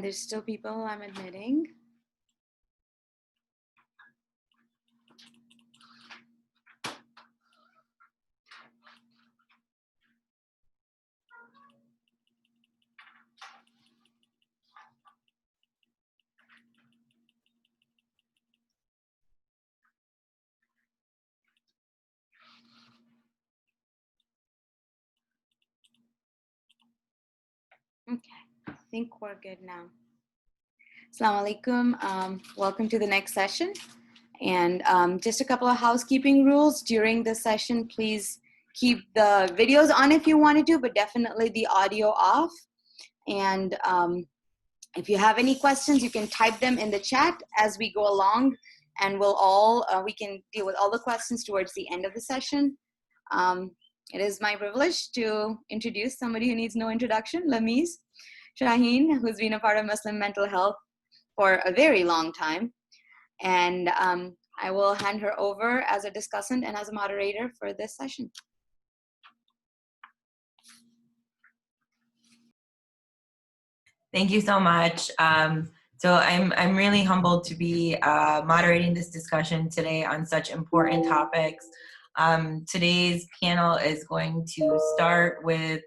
There's still people I'm admitting. Okay, I think we're good now. Assalamu alaikum. Welcome to the next session. And just a couple of housekeeping rules. During the session, please keep the videos on if you wanted to, but definitely the audio off. And if you have any questions, you can type them in the chat as we go along, and we can deal with all the questions towards the end of the session. It is my privilege to introduce somebody who needs no introduction, Lamise, Shawahin, who's been a part of Muslim mental health for a very long time. And I will hand her over as a discussant and as a moderator for this session. Thank you so much. So I'm really humbled to be moderating this discussion today on such important topics. Today's panel is going to start with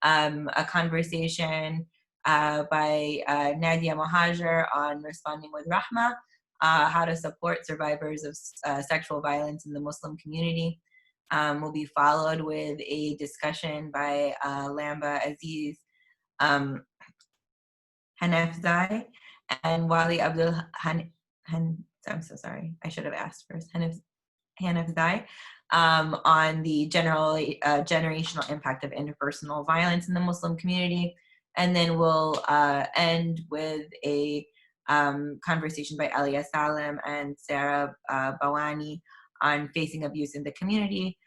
a conversation by Nadiah Mohajir on responding with RAHMA, how to support survivors of sexual violence in the Muslim community. Will be followed with a discussion by Lamba, Aziz-Hanifzai, and Wali Abdul. I'm so sorry, I should have asked first. Hanifzai, on the generational impact of interpersonal violence in the Muslim community. And then we'll end with a conversation by Alia, Salem, and Sara, Bawany, on facing abuse in the community,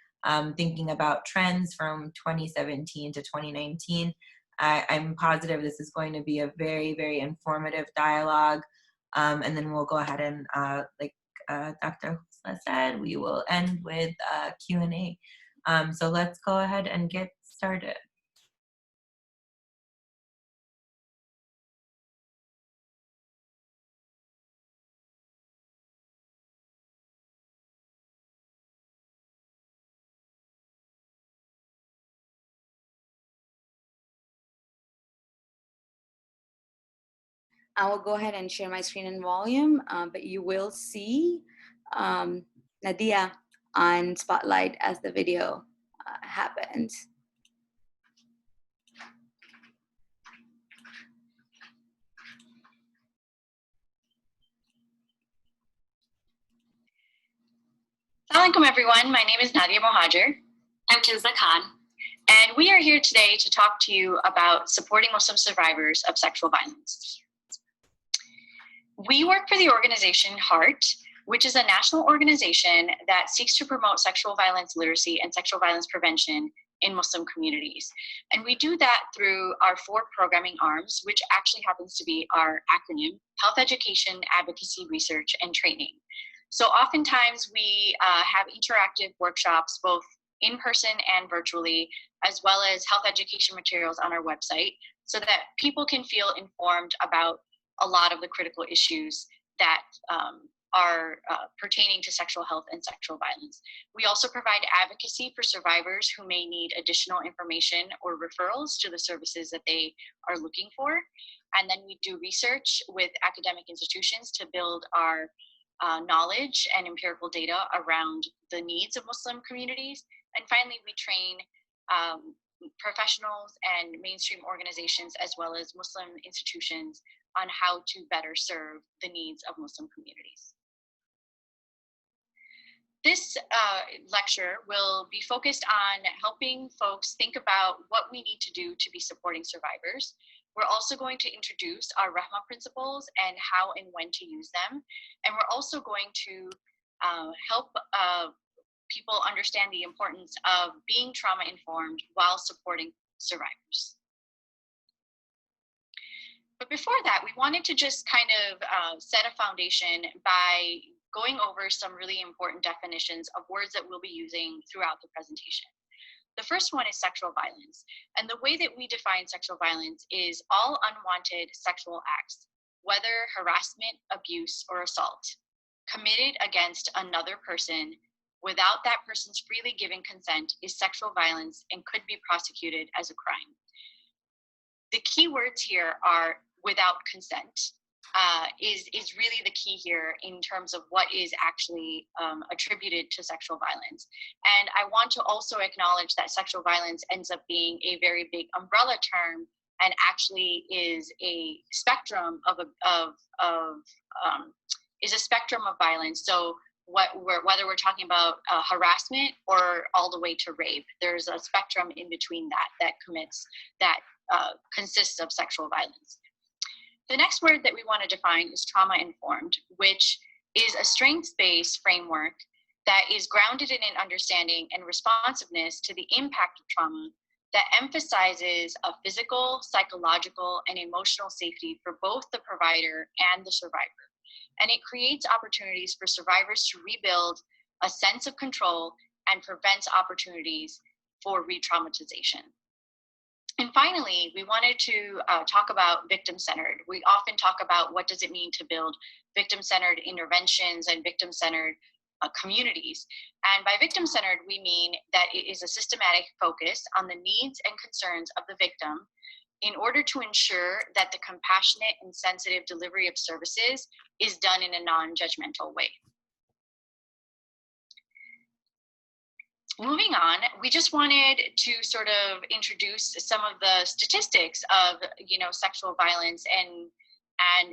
thinking about trends from 2017 to 2019. I'm positive this is going to be a very, very informative dialogue. And then we'll go ahead and, like Dr. Husla said, we will end with Q&A. So let's go ahead and get started. I will go ahead and share my screen and volume, but you will see Nadiah on Spotlight as the video happens. Assalamu alaikum, everyone. My name is Nadiah Mohajir. I'm Kinza Khan. And we are here today to talk to you about supporting Muslim survivors of sexual violence. We work for the organization HEART, which is a national organization that seeks to promote sexual violence literacy and sexual violence prevention in Muslim communities. And we do that through our 4 programming arms, which actually happens to be our acronym: Health Education, Advocacy, Research, and Training. So oftentimes we have interactive workshops, both in person and virtually, as well as health education materials on our website, so that people can feel informed about a lot of the critical issues that are pertaining to sexual health and sexual violence. We also provide advocacy for survivors who may need additional information or referrals to the services that they are looking for. And then we do research with academic institutions to build our knowledge and empirical data around the needs of Muslim communities. And finally, we train professionals and mainstream organizations, as well as Muslim institutions, on how to better serve the needs of Muslim communities. This lecture will be focused on helping folks think about what we need to do to be supporting survivors. We're also going to introduce our RAHMA principles and how and when to use them. And we're also going to help people understand the importance of being trauma-informed while supporting survivors. But before that, we wanted to just kind of set a foundation by going over some really important definitions of words that we'll be using throughout the presentation. The first one is sexual violence. And the way that we define sexual violence is all unwanted sexual acts, whether harassment, abuse, or assault, committed against another person without that person's freely given consent is sexual violence and could be prosecuted as a crime. The key words here are without consent. Is really the key here in terms of what is actually attributed to sexual violence. And I want to also acknowledge that sexual violence ends up being a very big umbrella term and actually is a spectrum of violence. So whether we're talking about harassment or all the way to rape, there's a spectrum in between that consists of sexual violence. The next word that we want to define is trauma-informed, which is a strengths-based framework that is grounded in an understanding and responsiveness to the impact of trauma that emphasizes a physical, psychological, and emotional safety for both the provider and the survivor. And it creates opportunities for survivors to rebuild a sense of control and prevents opportunities for re-traumatization. And finally, we wanted to talk about victim-centered. We often talk about what does it mean to build victim-centered interventions and victim-centered communities. And by victim-centered, we mean that it is a systematic focus on the needs and concerns of the victim in order to ensure that the compassionate and sensitive delivery of services is done in a non-judgmental way. Moving on, we just wanted to sort of introduce some of the statistics of, sexual violence and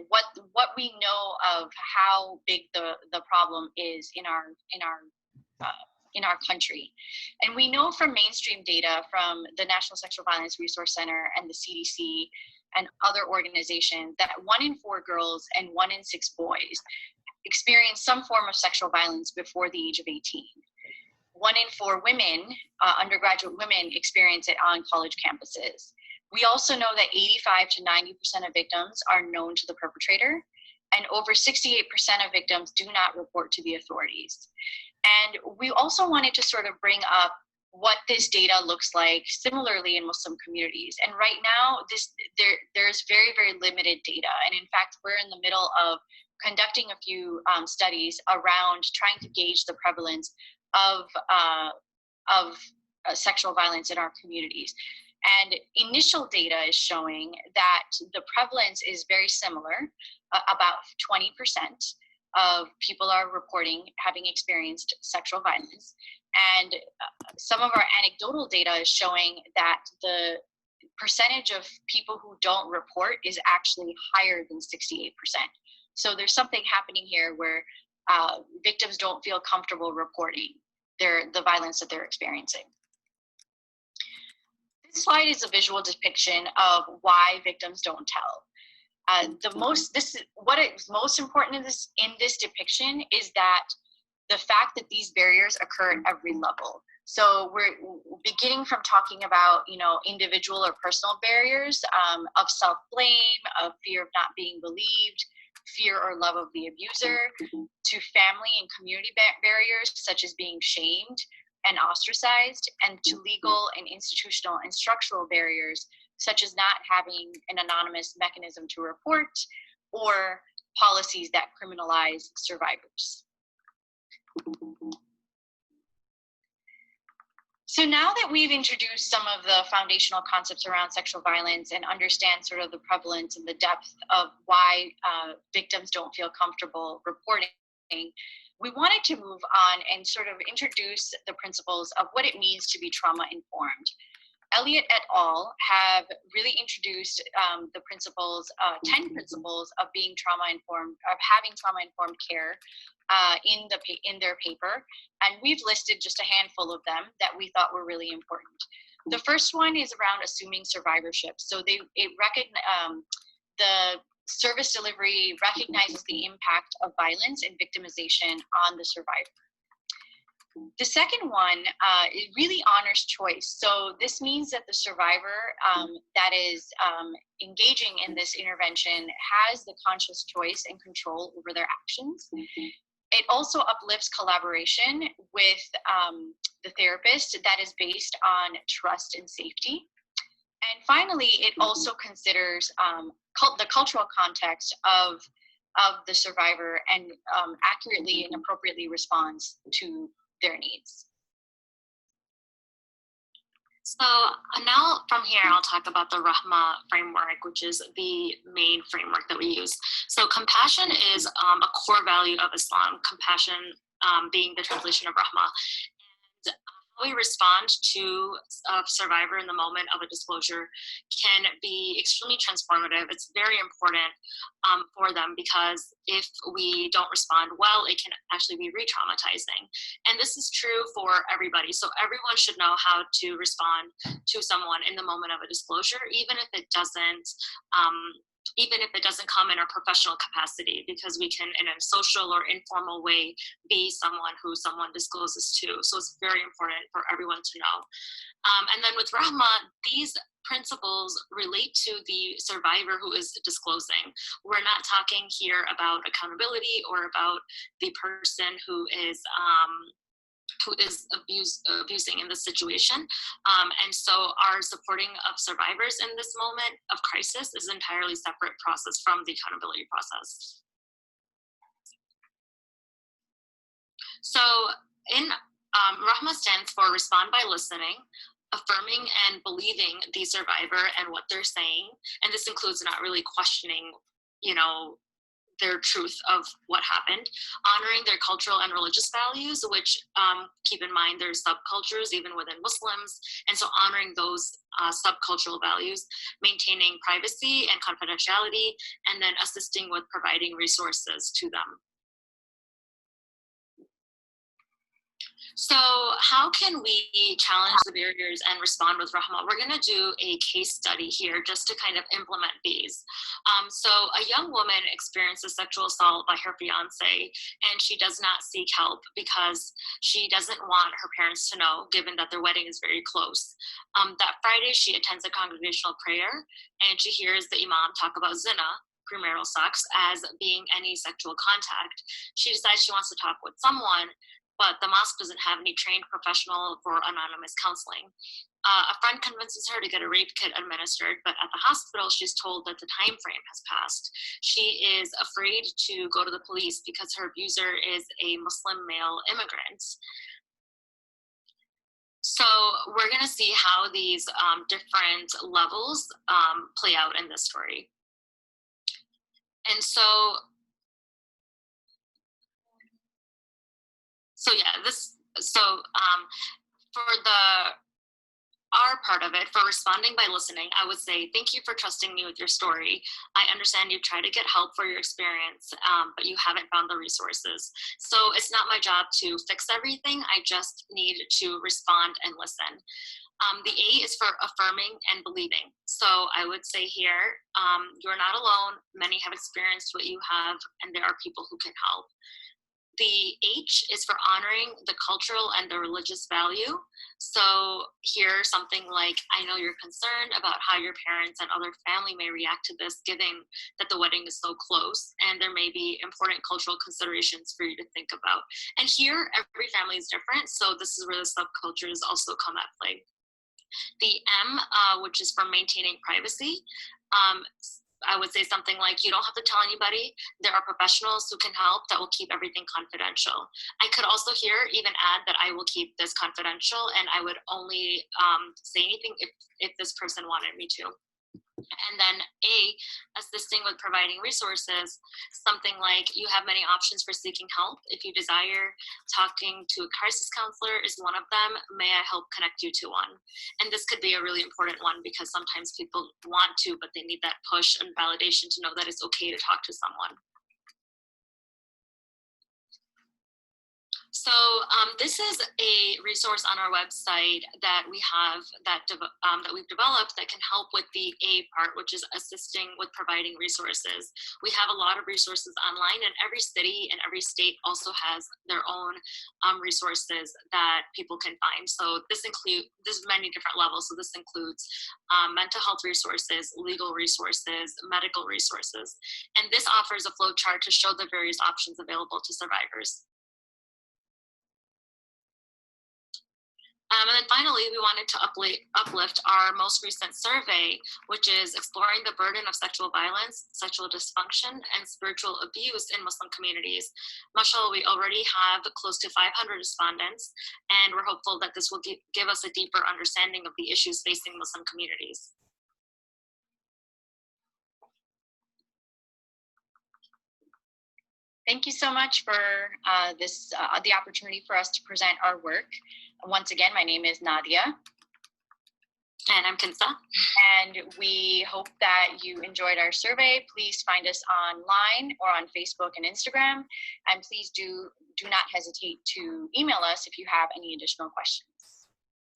what we know of how big the problem is in our country. And we know from mainstream data from the National Sexual Violence Resource Center and the CDC and other organizations that 1 in 4 girls and 1 in 6 boys experience some form of sexual violence before the age of 18. 1 in 4 women, undergraduate women, experience it on college campuses. We also know that 85 to 90% of victims are known to the perpetrator, and over 68% of victims do not report to the authorities. And we also wanted to sort of bring up what this data looks like similarly in Muslim communities. And right now, there's very, very limited data. And in fact, we're in the middle of conducting a few studies around trying to gauge the prevalence of sexual violence in our communities. And initial data is showing that the prevalence is very similar. About 20% of people are reporting having experienced sexual violence. And some of our anecdotal data is showing that the percentage of people who don't report is actually higher than 68%. So there's something happening here where victims don't feel comfortable reporting the violence that they're experiencing. This slide is a visual depiction of why victims don't tell. What is most important in this depiction is that the fact that these barriers occur at every level. So we're beginning from talking about, individual or personal barriers of self-blame, of fear of not being believed, fear or love of the abuser, to family and community barriers such as being shamed and ostracized, and to legal and institutional and structural barriers such as not having an anonymous mechanism to report or policies that criminalize survivors. So now that we've introduced some of the foundational concepts around sexual violence and understand sort of the prevalence and the depth of why victims don't feel comfortable reporting, we wanted to move on and sort of introduce the principles of what it means to be trauma-informed. Elliott et al. Have really introduced the principles, 10 principles of being trauma-informed, of having trauma-informed care in their paper, and we've listed just a handful of them that we thought were really important. The first one is around assuming survivorship. So the service delivery recognizes the impact of violence and victimization on the survivor. The second one it really honors choice. So this means that the survivor that is engaging in this intervention has the conscious choice and control over their actions. It also uplifts collaboration with the therapist that is based on trust and safety. And finally, it also considers the cultural context of the survivor and accurately and appropriately responds to their needs. So now from here, I'll talk about the RAHMA framework, which is the main framework that we use. So compassion is a core value of Islam, compassion being the translation of RAHMA. And how we respond to a survivor in the moment of a disclosure can be extremely transformative. It's very important for them, because if we don't respond well, it can actually be re-traumatizing. And this is true for everybody. So everyone should know how to respond to someone in the moment of a disclosure, even if it doesn't come in our professional capacity, because we can, in a social or informal way, be someone who someone discloses to. So it's very important for everyone to know. And then with RAHMA, these principles relate to the survivor who is disclosing. We're not talking here about accountability or about the person who is abusing in this situation. And so our supporting of survivors in this moment of crisis is an entirely separate process from the accountability process. So in RAHMA stands for respond by listening, affirming and believing the survivor and what they're saying. And this includes not really questioning, their truth of what happened, honoring their cultural and religious values, which keep in mind there's subcultures even within Muslims, and so honoring those subcultural values, maintaining privacy and confidentiality, and then assisting with providing resources to them. So how can we challenge the barriers and respond with RAHMA? We're going to do a case study here just to kind of implement these. So a young woman experiences sexual assault by her fiance, and she does not seek help because she doesn't want her parents to know, given that their wedding is very close. That Friday, she attends a congregational prayer, and she hears the imam talk about zina, premarital sex, as being any sexual contact. She decides she wants to talk with someone, but the mosque doesn't have any trained professional for anonymous counseling. A friend convinces her to get a rape kit administered, but at the hospital, she's told that the time frame has passed. She is afraid to go to the police because her abuser is a Muslim male immigrant. So we're gonna see how these different levels play out in this story. And so for our part of it, for responding by listening, I would say, thank you for trusting me with your story. I understand you've tried to get help for your experience, but you haven't found the resources. So it's not my job to fix everything. I just need to respond and listen. The A is for affirming and believing. So I would say here, you're not alone. Many have experienced what you have, and there are people who can help. The H is for honoring the cultural and the religious value. So here, something like, I know you're concerned about how your parents and other family may react to this, given that the wedding is so close, and there may be important cultural considerations for you to think about. And here, every family is different, so this is where the subcultures also come at play. The M, which is for maintaining privacy. I would say something like, you don't have to tell anybody. There are professionals who can help that will keep everything confidential. I could also here even add that I will keep this confidential, and I would only say anything if this person wanted me to. And then A, assisting with providing resources, something like, you have many options for seeking help. If you desire, talking to a crisis counselor is one of them. May I help connect you to one? And this could be a really important one, because sometimes people want to, but they need that push and validation to know that it's okay to talk to someone. So this is a resource on our website that we have that we've developed that can help with the A part, which is assisting with providing resources. We have a lot of resources online, and every city and every state also has their own resources that people can find. So there's many different levels. So this includes mental health resources, legal resources, medical resources, and this offers a flow chart to show the various options available to survivors. And then finally, we wanted to uplift our most recent survey, which is exploring the burden of sexual violence, sexual dysfunction, and spiritual abuse in Muslim communities. Mashallah, we already have close to 500 respondents, and we're hopeful that this will give us a deeper understanding of the issues facing Muslim communities. Thank you so much for the opportunity for us to present our work. Once again, my name is Nadiah. And I'm Kinza. And we hope that you enjoyed our survey. Please find us online or on Facebook and Instagram. And please do not hesitate to email us if you have any additional questions.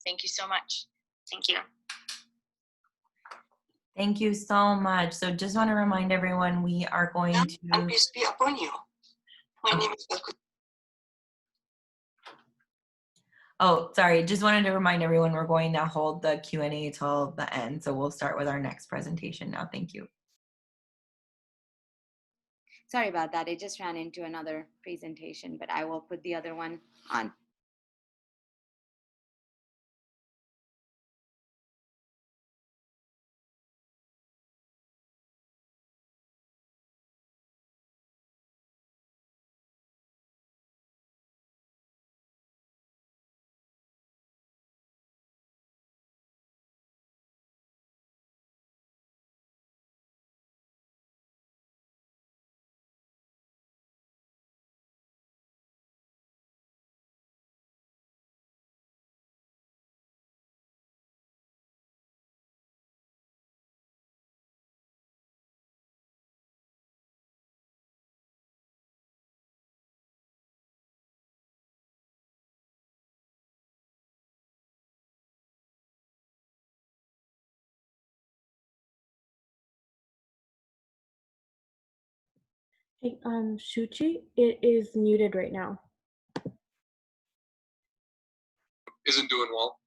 Thank you so much. Thank you. Thank you so much. So just want to remind everyone, we are going to... And peace be upon you. My name is... Oh, sorry. Just wanted to remind everyone we're going to hold the Q&A till the end. So we'll start with our next presentation now. Thank you. Sorry about that. I just ran into another presentation, but I will put the other one on. Hey, Shuchi, it is muted right now. Isn't doing well,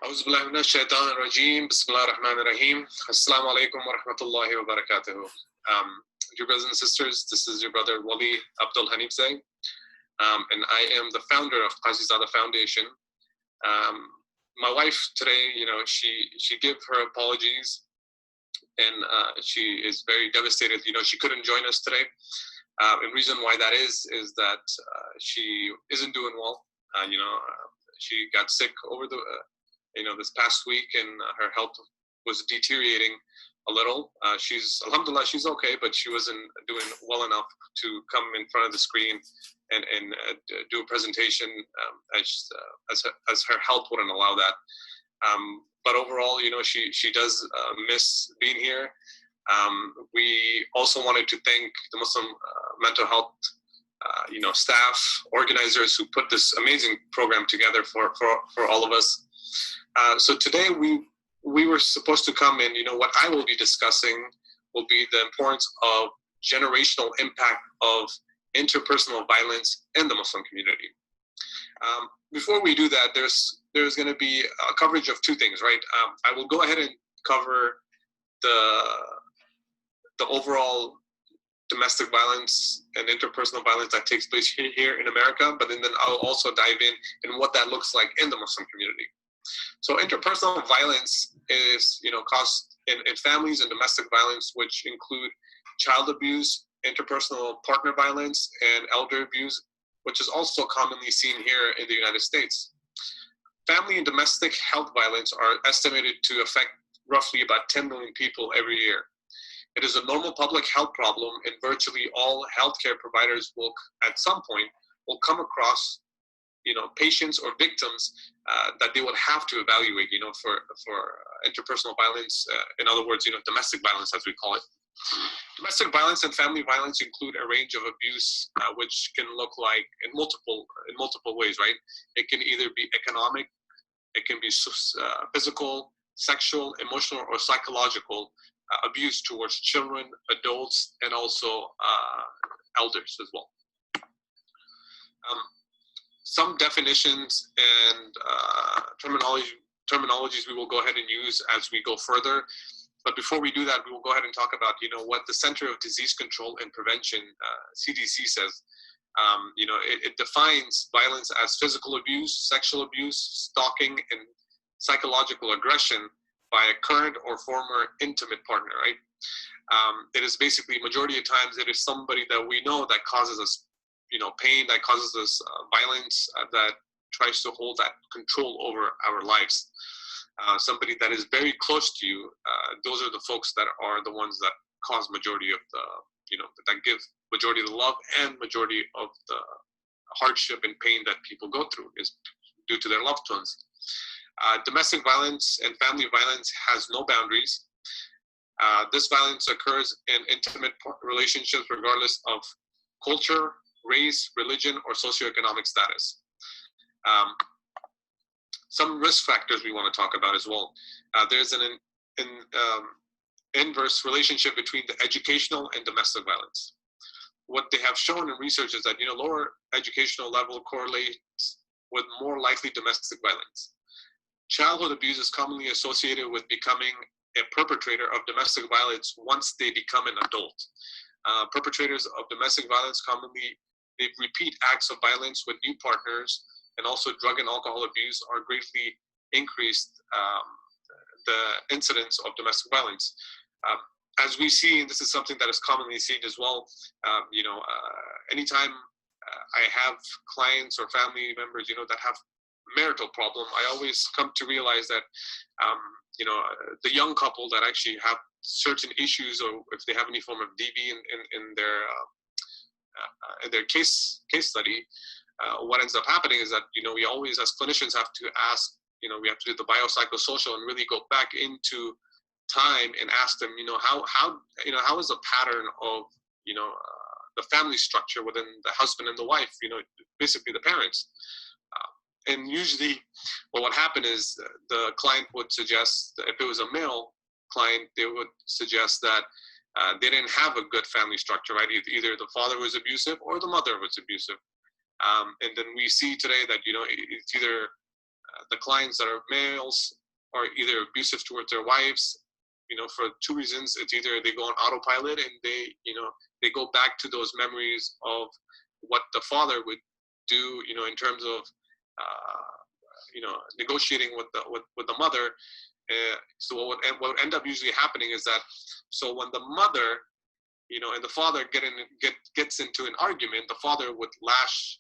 أعوذ بالله من الشيطان الرجيم بسم الله الرحمن الرحيم السلام عليكم ورحمة الله وبركاته. Dear brothers and sisters, this is your brother Wali Abdul Hanifzai, and I am the founder of Qazizada Foundation. My wife today, she gave her apologies, and she is very devastated. She couldn't join us today. And reason why that is that she isn't doing well. She got sick over the this past week, and her health was deteriorating a little. Alhamdulillah, she's okay, but she wasn't doing well enough to come in front of the screen and do a presentation as her health wouldn't allow that. But overall, she does miss being here. We also wanted to thank the Muslim mental health staff, organizers who put this amazing program together for all of us. So today we were supposed to come in, what I will be discussing will be the importance of generational impact of interpersonal violence in the Muslim community. Before we do that, there's going to be a coverage of two things, right? I will go ahead and cover the overall domestic violence and interpersonal violence that takes place here in America, but then I'll also dive in what that looks like in the Muslim community. So interpersonal violence is, caused in families and domestic violence, which include child abuse, interpersonal partner violence, and elder abuse, which is also commonly seen here in the United States. Family and domestic health violence are estimated to affect roughly about 10 million people every year. It is a normal public health problem, and virtually all healthcare providers will, at some point, will come across patients or victims that they would have to evaluate, for interpersonal violence. In other words, domestic violence, as we call it. Domestic violence and family violence include a range of abuse, which can look like in multiple ways, right? It can either be economic, it can be physical, sexual, emotional, or psychological abuse towards children, adults, and also elders as well. Some definitions and terminologies we will go ahead and use as we go further. But before we do that, we will go ahead and talk about, what the Center of Disease Control and Prevention, CDC, says. It defines violence as physical abuse, sexual abuse, stalking, and psychological aggression by a current or former intimate partner, right? It is basically, majority of times, it is somebody that we know that causes us, pain, that causes us violence, that tries to hold that control over our lives. Somebody that is very close to you, those are the folks that are the ones that cause majority of the, that give majority of the love and majority of the hardship and pain that people go through is due to their loved ones. Domestic violence and family violence has no boundaries. This violence occurs in intimate relationships regardless of culture, race, religion, or socioeconomic status. Some risk factors we want to talk about as well. There's an inverse relationship between the educational and domestic violence. What they have shown in research is that lower educational level correlates with more likely domestic violence. Childhood abuse is commonly associated with becoming a perpetrator of domestic violence once they become an adult. Perpetrators of domestic violence commonly they repeat acts of violence with new partners, and also drug and alcohol abuse are greatly increased the incidence of domestic violence. As we see, and this is something that is commonly seen as well, anytime I have clients or family members, that have marital problem, I always come to realize that, the young couple that actually have certain issues, or if they have any form of DV in their case study, what ends up happening is that, we always, as clinicians, have to ask, we have to do the biopsychosocial and really go back into time and ask them, how is the pattern of, the family structure within the husband and the wife, basically the parents. And usually, what would happen is the client would suggest, if it was a male client, they would suggest that they didn't have a good family structure, right? Either the father was abusive or the mother was abusive. And then we see today that, it's either the clients that are males are either abusive towards their wives, for two reasons. It's either they go on autopilot and they go back to those memories of what the father would do, in terms of, negotiating with the mother. So what would end up usually happening is that, so when the mother, and the father gets into an argument, the father would lash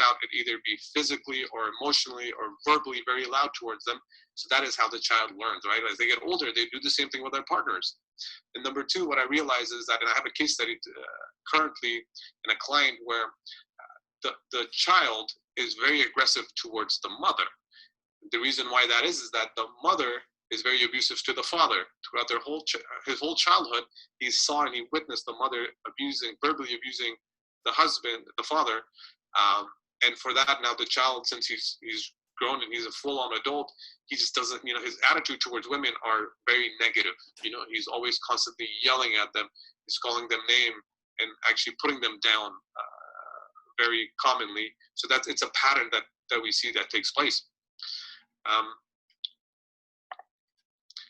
out and either be physically or emotionally or verbally very loud towards them. So that is how the child learns, right? As they get older, they do the same thing with their partners. And number two, what I realize is that, and I have a case study currently in a client where the child is very aggressive towards the mother. The reason why that is that the mother is very abusive to the father. Throughout his whole childhood, he saw and he witnessed the mother verbally abusing the husband, the father. And for that, now the child, since he's grown and he's a full-on adult, he just doesn't, his attitude towards women are very negative. He's always constantly yelling at them. He's calling them name and actually putting them down very commonly. So it's a pattern that we see that takes place.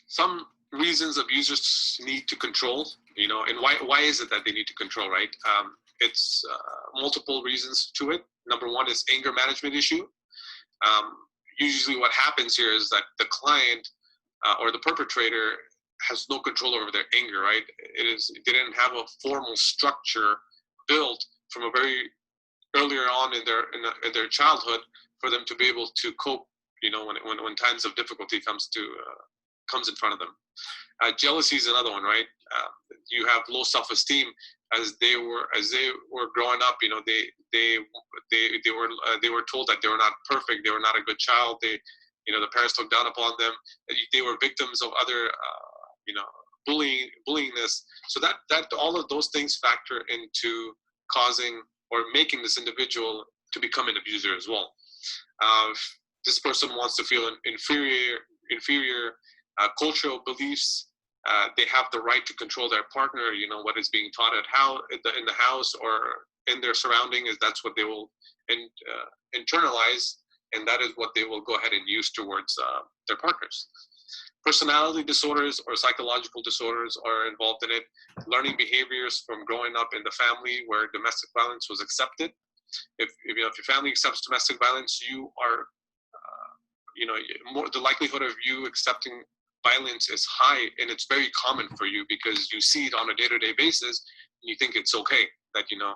Some reasons abusers need to control, and why is it that they need to control, right? It's multiple reasons to it. Number one is anger management issue. Usually what happens here is that the client or the perpetrator has no control over their anger, right? They didn't have a formal structure built from a very earlier on in their childhood for them to be able to cope, when times of difficulty comes in front of them. Jealousy is another one, right? You have low self-esteem. as they were growing up, you know, they were told that they were not perfect, they were not a good child, you know, the parents looked down upon them, they were victims of other you know, bullyingness. So that all of those things factor into causing or making this individual to become an abuser as well. This person wants to feel inferior cultural beliefs. They have the right to control their partner. You know, what is being taught in the house or in their surrounding is that's what they will internalize, and that is what they will go ahead and use towards their partners. Personality disorders or psychological disorders are involved in it. Learning behaviors from growing up in the family where domestic violence was accepted. If your family accepts domestic violence, you are, you know, the likelihood of you accepting violence is high, and it's very common for you because you see it on a day-to-day basis. And you think it's okay that, you know,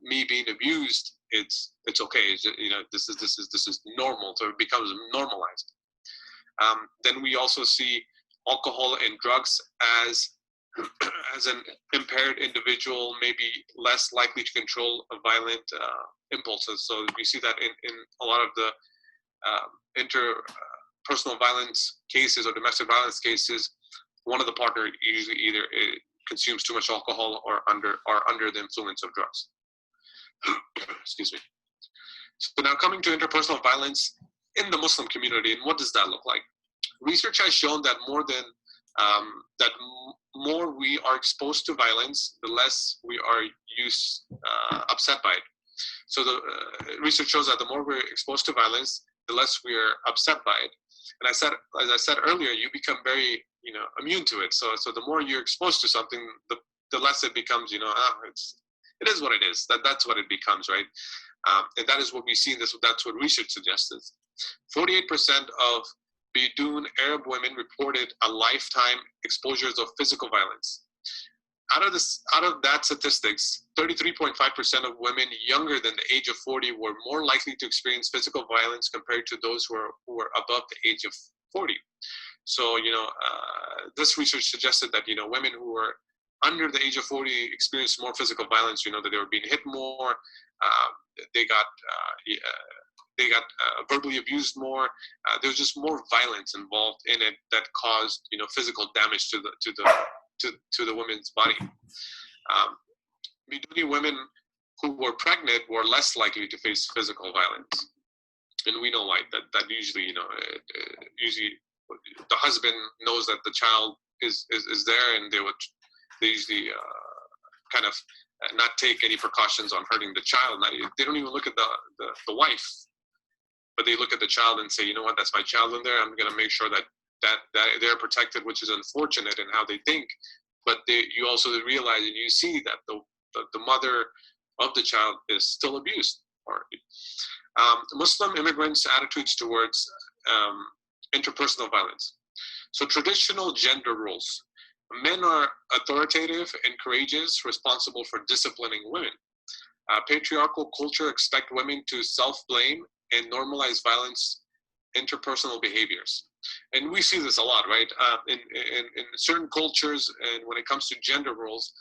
me being abused, it's okay. You know, this is normal, so it becomes normalized. Then we also see alcohol and drugs as an impaired individual, maybe less likely to control violent impulses. So we see that in a lot of the interpersonal violence cases or domestic violence cases, one of the partner usually either consumes too much alcohol or under the influence of drugs. Excuse me. So now coming to interpersonal violence in the Muslim community, and what does that look like? Research has shown that more we are exposed to violence, the less we are upset by it. So the research shows that the more we're exposed to violence, the less we are upset by it. And as I said earlier, you become very, you know, immune to it. So the more you're exposed to something, the less it becomes, you know, it is what it is. That's what it becomes, right? And that is what we see in this. That's what research suggests. 48% of Bedouin Arab women reported a lifetime exposures of physical violence. Out of that statistics, 33.5% of women younger than the age of 40 were more likely to experience physical violence compared to those who were above the age of 40. So, you know, this research suggested that, you know, women who were under the age of 40 experienced more physical violence. You know, that they were being hit more, they got verbally abused more. There was just more violence involved in it that caused, you know, physical damage to the women's body. Bedouini women who were pregnant were less likely to face physical violence, and we know why. That usually, you know, usually the husband knows that the child is there, and they usually kind of not take any precautions on hurting the child. They don't even look at the wife, but they look at the child and say, you know what, that's my child in there. I'm going to make sure that they're protected, which is unfortunate in how they think. But you also realize and you see that the mother of the child is still abused. Muslim immigrants' attitudes towards interpersonal violence. So traditional gender roles. Men are authoritative and courageous, responsible for disciplining women. Patriarchal culture expect women to self-blame and normalize violence, interpersonal behaviors. And we see this a lot, right? In certain cultures, and when it comes to gender roles,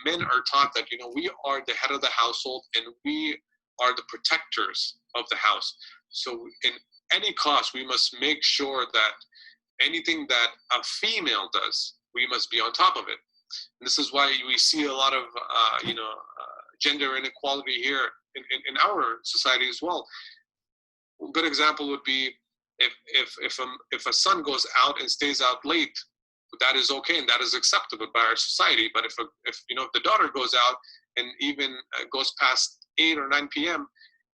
men are taught that, you know, we are the head of the household and we are the protectors of the house. So in any cost, we must make sure that anything that a female does, we must be on top of it. And this is why we see a lot of, gender inequality here in our society as well. A good example would be if a son goes out and stays out late, that is okay and that is acceptable by our society. But if the daughter goes out and even goes past 8 or 9 p.m.,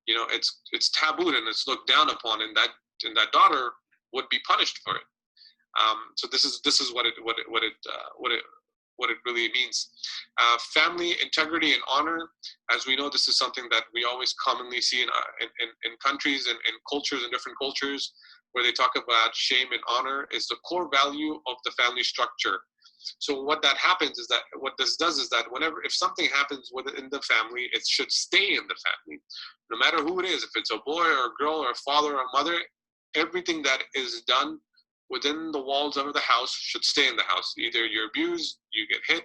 you know, it's tabooed and it's looked down upon, and that daughter would be punished for it. So this is what it really means. Family integrity and honor, as we know, this is something that we always commonly see in countries and in cultures, in different cultures, where they talk about shame and honor is the core value of the family structure. So what that happens is that what this does is that if something happens within the family, it should stay in the family, no matter who it is. If it's a boy or a girl or a father or a mother, everything that is done within the walls of the house should stay in the house. Either you're abused, you get hit,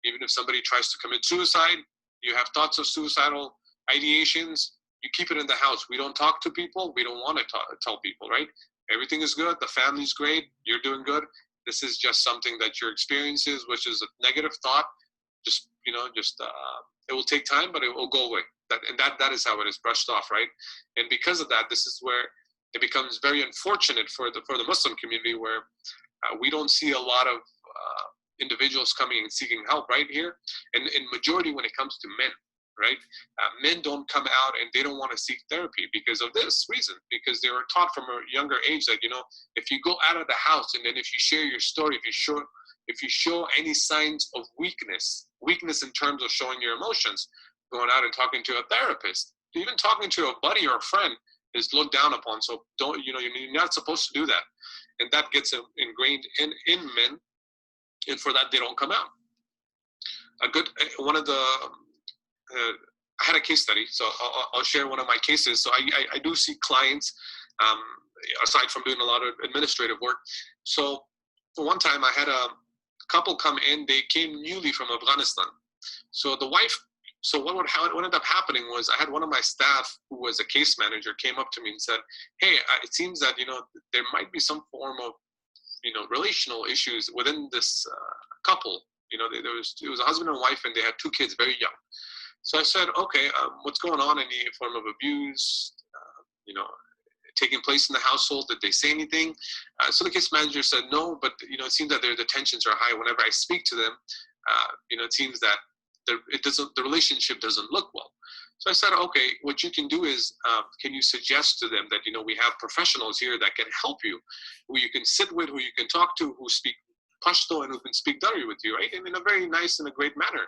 Even if somebody tries to commit suicide, you have thoughts of suicidal ideations, you keep it in the house. We don't talk to people. We don't want to tell people, right? Everything is good. The family's great. You're doing good. This is just something that your experience is, which is a negative thought. Just, it will take time, but it will go away. That is how it is brushed off, right? And because of that, this is where it becomes very unfortunate for the Muslim community, where we don't see a lot of individuals coming and seeking help right here. And in majority, when it comes to men, right? Men don't come out and they don't want to seek therapy because of this reason, because they were taught from a younger age that, if you go out of the house and then if you share your story, if you show any signs of weakness in terms of showing your emotions, going out and talking to a therapist, even talking to a buddy or a friend is looked down upon. So you're not supposed to do that. And that gets ingrained in men. And for that, they don't come out. I had a case study, so I'll share one of my cases. So I do see clients, aside from doing a lot of administrative work. So one time I had a couple come in, they came newly from Afghanistan. So the wife, what ended up happening was I had one of my staff who was a case manager came up to me and said, hey, it seems that, there might be some form of, relational issues within this couple. It was a husband and wife and they had 2 kids, very young. So I said, okay, what's going on? Any form of abuse, taking place in the household? Did they say anything? So the case manager said no, but it seems that the tensions are high. Whenever I speak to them, it seems that the relationship doesn't look well. So I said, okay, what you can do is, can you suggest to them that, we have professionals here that can help you, who you can sit with, who you can talk to, who speak Pashto and who can speak Dari with you, right? And in a very nice and a great manner.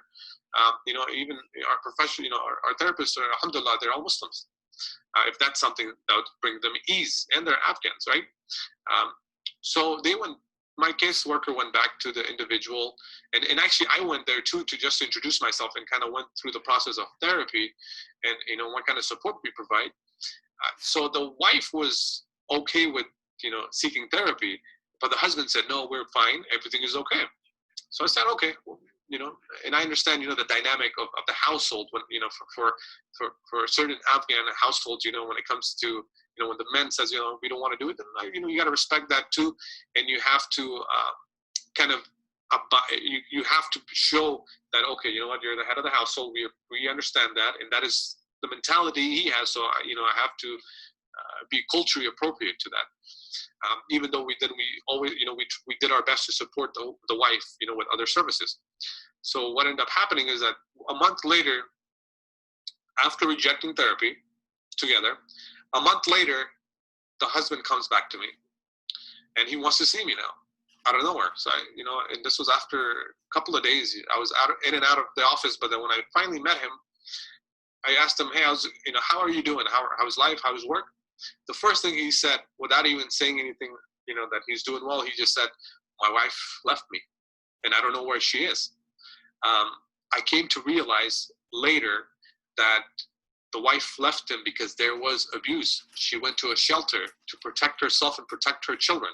Even our professional, our therapists are, alhamdulillah, they're all Muslims. If that's something that would bring them ease, and they're Afghans, right? So my caseworker went back to the individual, and actually I went there too, to just introduce myself and kind of went through the process of therapy and, what kind of support we provide. So the wife was okay with, seeking therapy, but the husband said, no, we're fine. Everything is okay. So I said, okay, well, and I understand, the dynamic of the household when, for certain Afghan households, when it comes to, when the man says, we don't want to do it, then, you got to respect that too. And you have to you have to show that, okay, you're the head of the household. We understand that. And that is the mentality he has. So, I have to be culturally appropriate to that. Even though we always, we did our best to support the wife, with other services. So what ended up happening is that a month later, after rejecting therapy together, a month later, the husband comes back to me and he wants to see me now out of nowhere. So and this was after a couple of days. I was in and out of the office, but then when I finally met him, I asked him, hey, how are you doing? How's life? How's work? The first thing he said, without even saying anything, that he's doing well, he just said, my wife left me and I don't know where she is. I came to realize later that the wife left him because there was abuse. She went to a shelter to protect herself and protect her children.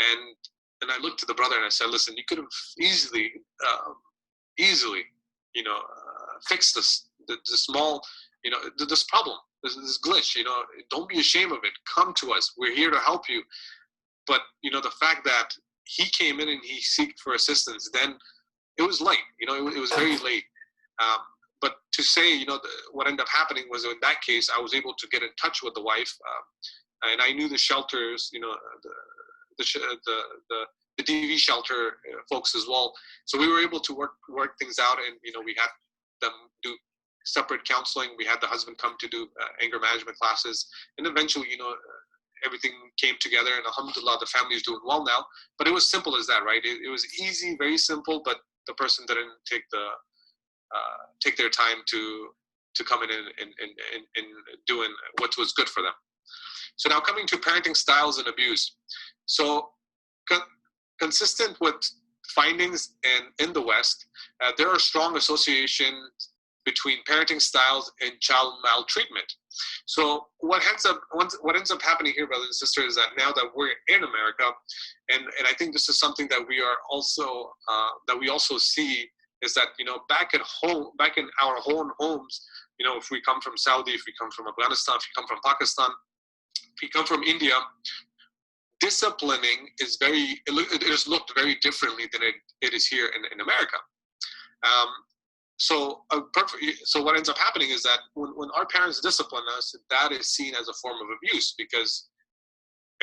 And I looked at the brother and I said, listen, you could have easily, fixed this small, this problem, this glitch, don't be ashamed of it. Come to us. We're here to help you. But, the fact that he came in and he sought for assistance, then it was late, it was very late. But to say, what ended up happening was in that case, I was able to get in touch with the wife, and I knew the shelters, the DV shelter folks as well. So we were able to work things out, and we had them do separate counseling. We had the husband come to do anger management classes, and eventually, everything came together, and alhamdulillah, the family is doing well now. But it was simple as that, right? It was easy, very simple, but the person didn't take their time to come in and doing what was good for them. So now coming to parenting styles and abuse. So consistent with findings in the West, there are strong associations between parenting styles and child maltreatment. So what ends up happening here, brothers and sisters, is that now that we're in America, and I think this is something that we are also that we also see is that, back at home, back in our own homes, if we come from Saudi, if we come from Afghanistan, if we come from Pakistan, if we come from India, disciplining is it is looked very differently than it is here in America. So what ends up happening is that when our parents discipline us, that is seen as a form of abuse, because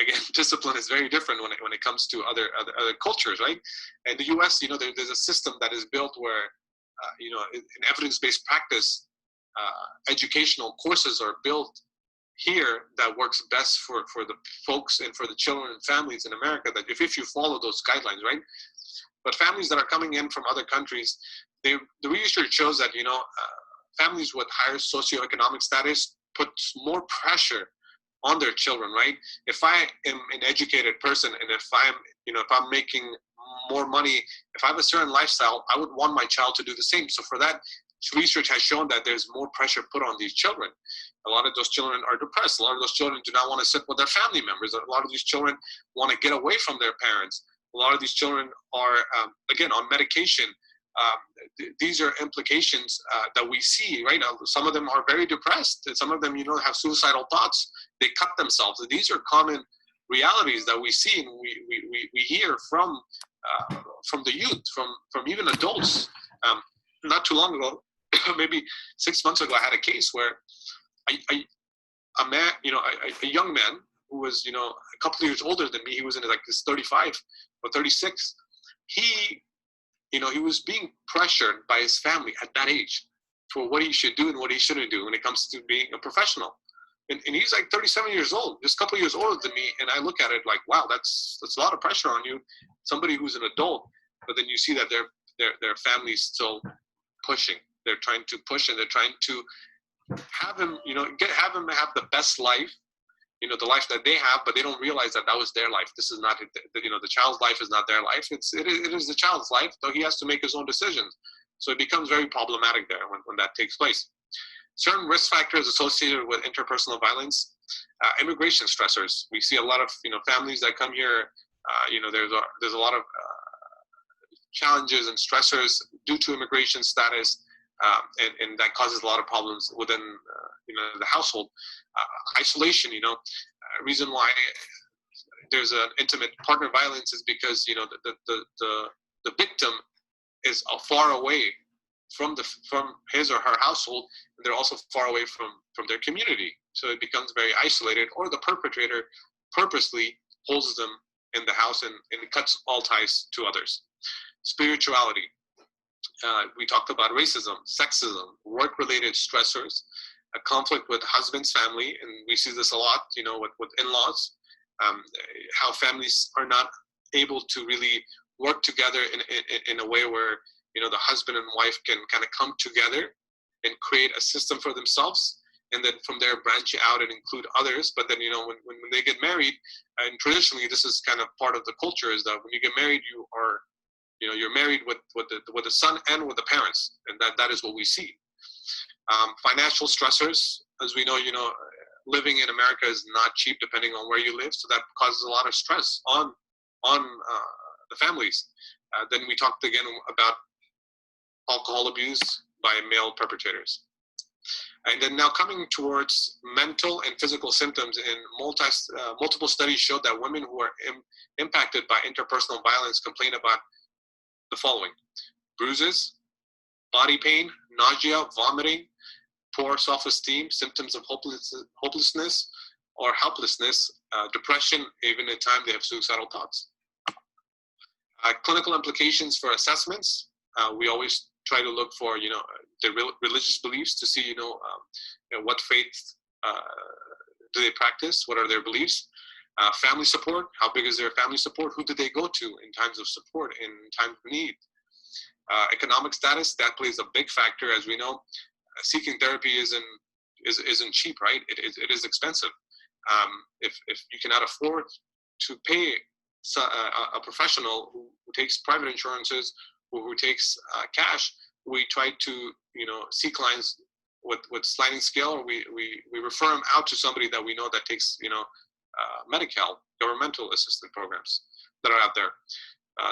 again, discipline is very different when it comes to other cultures, right? In the U.S., there's a system that is built where, in evidence-based practice, educational courses are built here that works best for the folks and for the children and families in America, that if you follow those guidelines, right? But families that are coming in from other countries, the research shows that, families with higher socioeconomic status puts more pressure on their children, right? If I am an educated person, and if I'm making more money, if I have a certain lifestyle, I would want my child to do the same. So for that, research has shown that there's more pressure put on these children. A lot of those children are depressed. A lot of those children do not want to sit with their family members. A lot of these children want to get away from their parents. A lot of these children are, again, on medication. These are implications that we see, right? Some of them are very depressed. Some of them, have suicidal thoughts. They cut themselves. These are common realities that we see and we hear from the youth, from even adults. Not too long ago, maybe 6 months ago, I had a case where a young man who was, a couple of years older than me, he was in his 35 or 36. He was being pressured by his family at that age for what he should do and what he shouldn't do when it comes to being a professional. And he's 37 years old, just a couple of years older than me. And I look at it like, wow, that's a lot of pressure on you, somebody who's an adult. But then you see that their family's still pushing. They're trying to push, and they're trying to have him, have him have the best life, the life that they have, but they don't realize that was their life. This is not, the child's life is not their life. It is the child's life, though he has to make his own decisions. So it becomes very problematic there when that takes place. Certain risk factors associated with interpersonal violence, immigration stressors. We see a lot of, families that come here, there's a lot of challenges and stressors due to immigration status, and that causes a lot of problems within the household. Isolation, reason why there's an intimate partner violence is because the victim is far away from his or her household, and they're also far away from their community. So it becomes very isolated, or the perpetrator purposely holds them in the house and cuts all ties to others. Spirituality. We talked about racism, sexism, work-related stressors, a conflict with husband's family, and we see this a lot, with in-laws, how families are not able to really work together in a way where, the husband and wife can kind of come together and create a system for themselves, and then from there branch out and include others. But then, when they get married, and traditionally this is kind of part of the culture, is that when you get married, you are, you're married with the son and with the parents, and that is what we see. Financial stressors, as we know, living in America is not cheap depending on where you live, so that causes a lot of stress on the families. Then we talked again about alcohol abuse by male perpetrators. And then now coming towards mental and physical symptoms, in multiple studies showed that women who are impacted by interpersonal violence complain about the following: bruises, body pain, nausea, vomiting, poor self-esteem, symptoms of hopelessness or helplessness, depression, even at times they have suicidal thoughts. Clinical implications for assessments. We always try to look for, their religious beliefs to see, what faith do they practice, what are their beliefs. Family support, how big is their family support, who do they go to in times of support, in times of need. Economic status, that plays a big factor. As we know, seeking therapy isn't cheap, right? It is expensive. If you cannot afford to pay a professional who takes private insurances, who takes cash, we try to see clients with sliding scale, or we refer them out to somebody that we know that takes Medi-Cal, governmental assistance programs that are out there.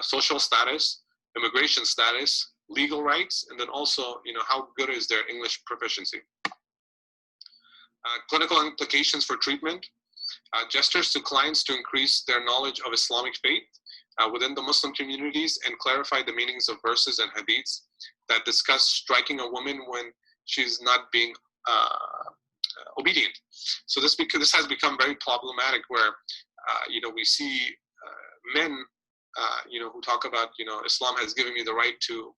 Social status, immigration status, legal rights, and then also, how good is their English proficiency. Clinical implications for treatment. Gestures to clients to increase their knowledge of Islamic faith within the Muslim communities and clarify the meanings of verses and hadiths that discuss striking a woman when she's not being obedient. So this has become very problematic, where we see men who talk about Islam has given me the right to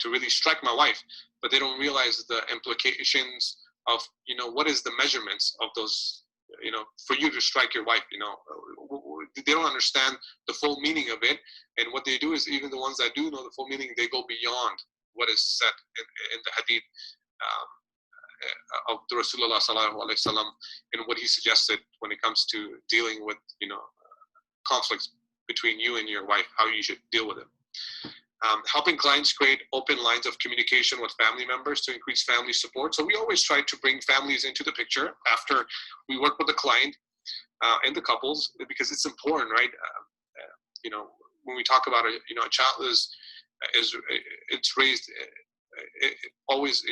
really strike my wife, but they don't realize the implications of what is the measurements of those, for you to strike your wife. They don't understand the full meaning of it, and what they do is, even the ones that do know the full meaning, they go beyond what is said in the hadith of the Rasulullah sallallahu alaihi wasallam, and what he suggested when it comes to dealing with conflicts between you and your wife, how you should deal with it. Helping clients create open lines of communication with family members to increase family support. So we always try to bring families into the picture after we work with the client and the couples, because it's important, right? When we talk about a child is it's raised always,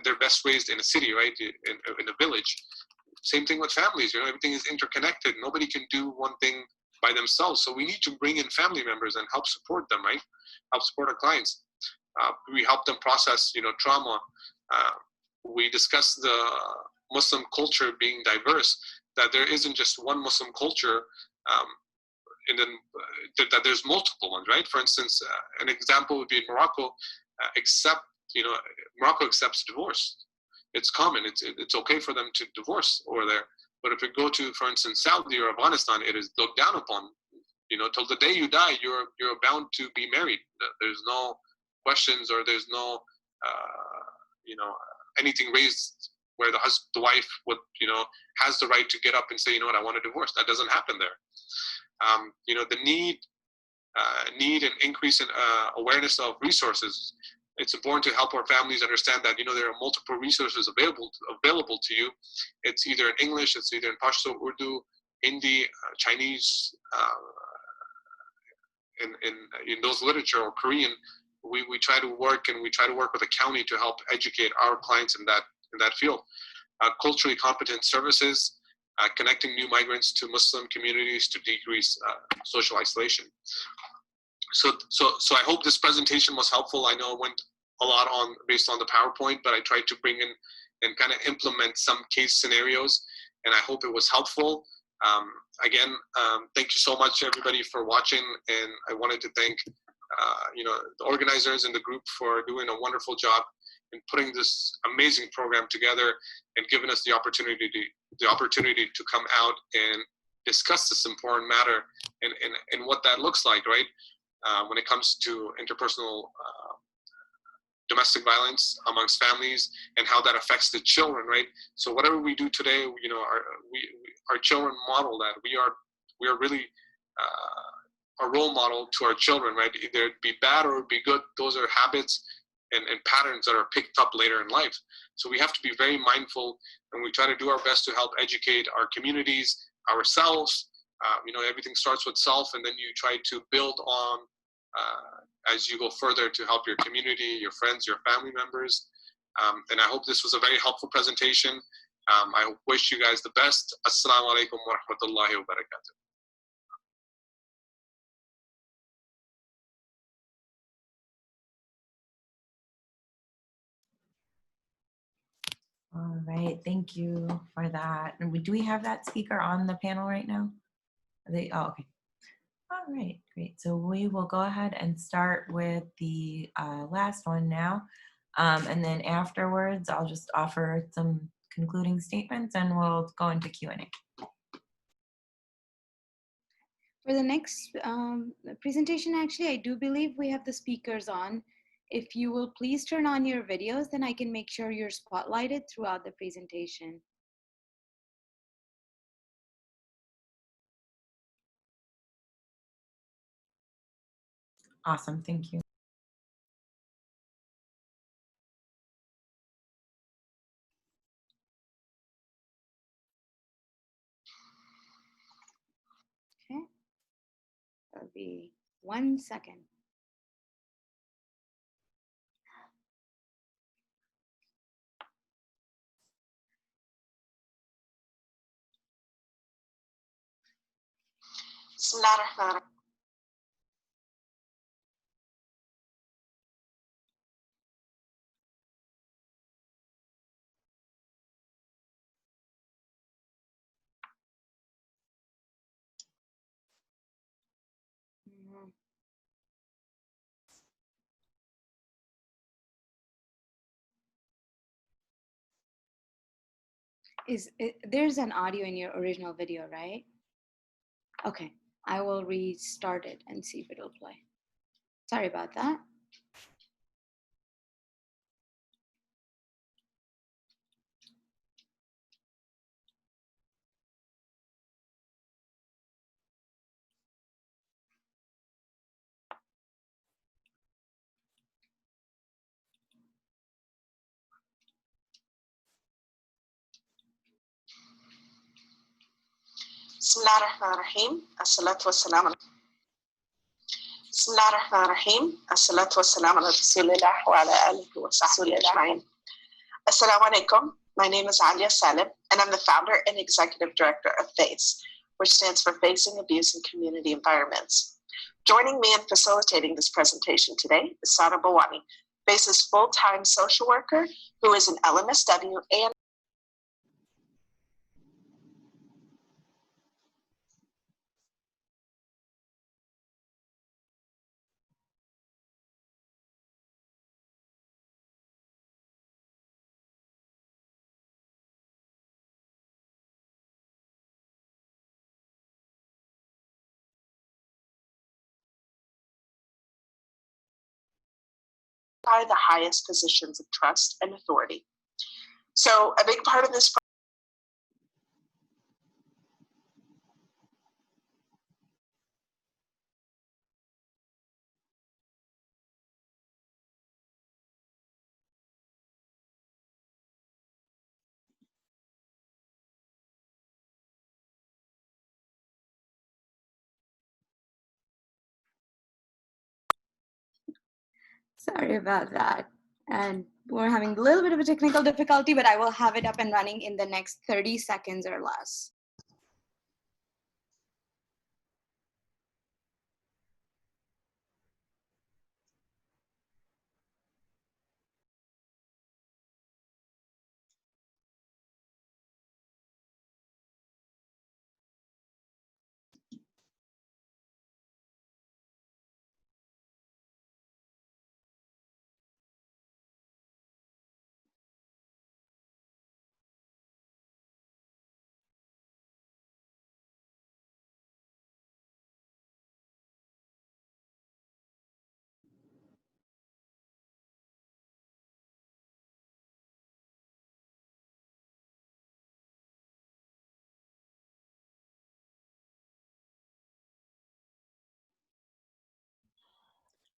they're best raised in a city, right? In a village. Same thing with families. Everything is interconnected. Nobody can do one thing by themselves. So we need to bring in family members and help support them, right? Help support our clients. We help them process, trauma. We discuss the Muslim culture being diverse, that there isn't just one Muslim culture, and then that there's multiple ones, right? For instance, an example would be in Morocco, Morocco accepts divorce. It's common. It's okay for them to divorce over there. But if you go to, for instance, Saudi or Afghanistan, it is looked down upon. Till the day you die, you're bound to be married. There's no questions, or there's no, anything raised where the wife would, has the right to get up and say, I want a divorce. That doesn't happen there. The need and increase in awareness of resources. It's important to help our families understand that there are multiple resources available to you. It's either in English, it's either in Pashto, Urdu, Hindi, Chinese, in those literature, or Korean. We try to work with the county to help educate our clients in that field. Culturally competent services, connecting new migrants to Muslim communities to decrease social isolation. So I hope this presentation was helpful. I know it went a lot based on the PowerPoint, but I tried to bring in and kind of implement some case scenarios, and I hope it was helpful. Again, thank you so much, everybody, for watching, and I wanted to thank the organizers in the group for doing a wonderful job in putting this amazing program together and giving us the opportunity to come out and discuss this important matter and what that looks like, right? When it comes to interpersonal domestic violence amongst families and how that affects the children, right? So whatever we do today, our children model that. We are really a role model to our children, right? Either it be bad or it be good. Those are habits and patterns that are picked up later in life. So we have to be very mindful, and we try to do our best to help educate our communities, ourselves. Everything starts with self, and then you try to build on as you go further to help your community, your friends, your family members. And I hope this was a very helpful presentation. I wish you guys the best. Assalamu alaikum wa rahmatullahi wa barakatuh. All right, thank you for that. And do we have that speaker on the panel right now? Okay. All right, great. So we will go ahead and start with the last one now. And then afterwards, I'll just offer some concluding statements and we'll go into Q&A. For the next presentation, actually, I do believe we have the speakers on. If you will please turn on your videos, then I can make sure you're spotlighted throughout the presentation. Awesome, thank you. Okay, that'll be 1 second. Bismillah ar-Rahman ar-Rahim. Mhm. There's an audio in your original video, right? Okay, I will restart it and see if it'll play. Sorry about that. Bismillah ar-Rahman ar-Rahim. As-salatu was-salam ala Bismillah ar-Rahman ar-Rahim. As-salatu was-salam ala Rasulillah wa ala alihi wa sahbihi ajma'in. Assalamu alaikum. My name is Alia, Salem, and I'm the founder and executive director of FACE, which stands for Facing Abuse in Community Environments. Joining me in facilitating this presentation today is Sara Bawany, FACE's full-time social worker who is an LMSW and by the highest positions of trust and authority. So a big part of this Sorry about that. And we're having a little bit of a technical difficulty, but I will have it up and running in the next 30 seconds or less.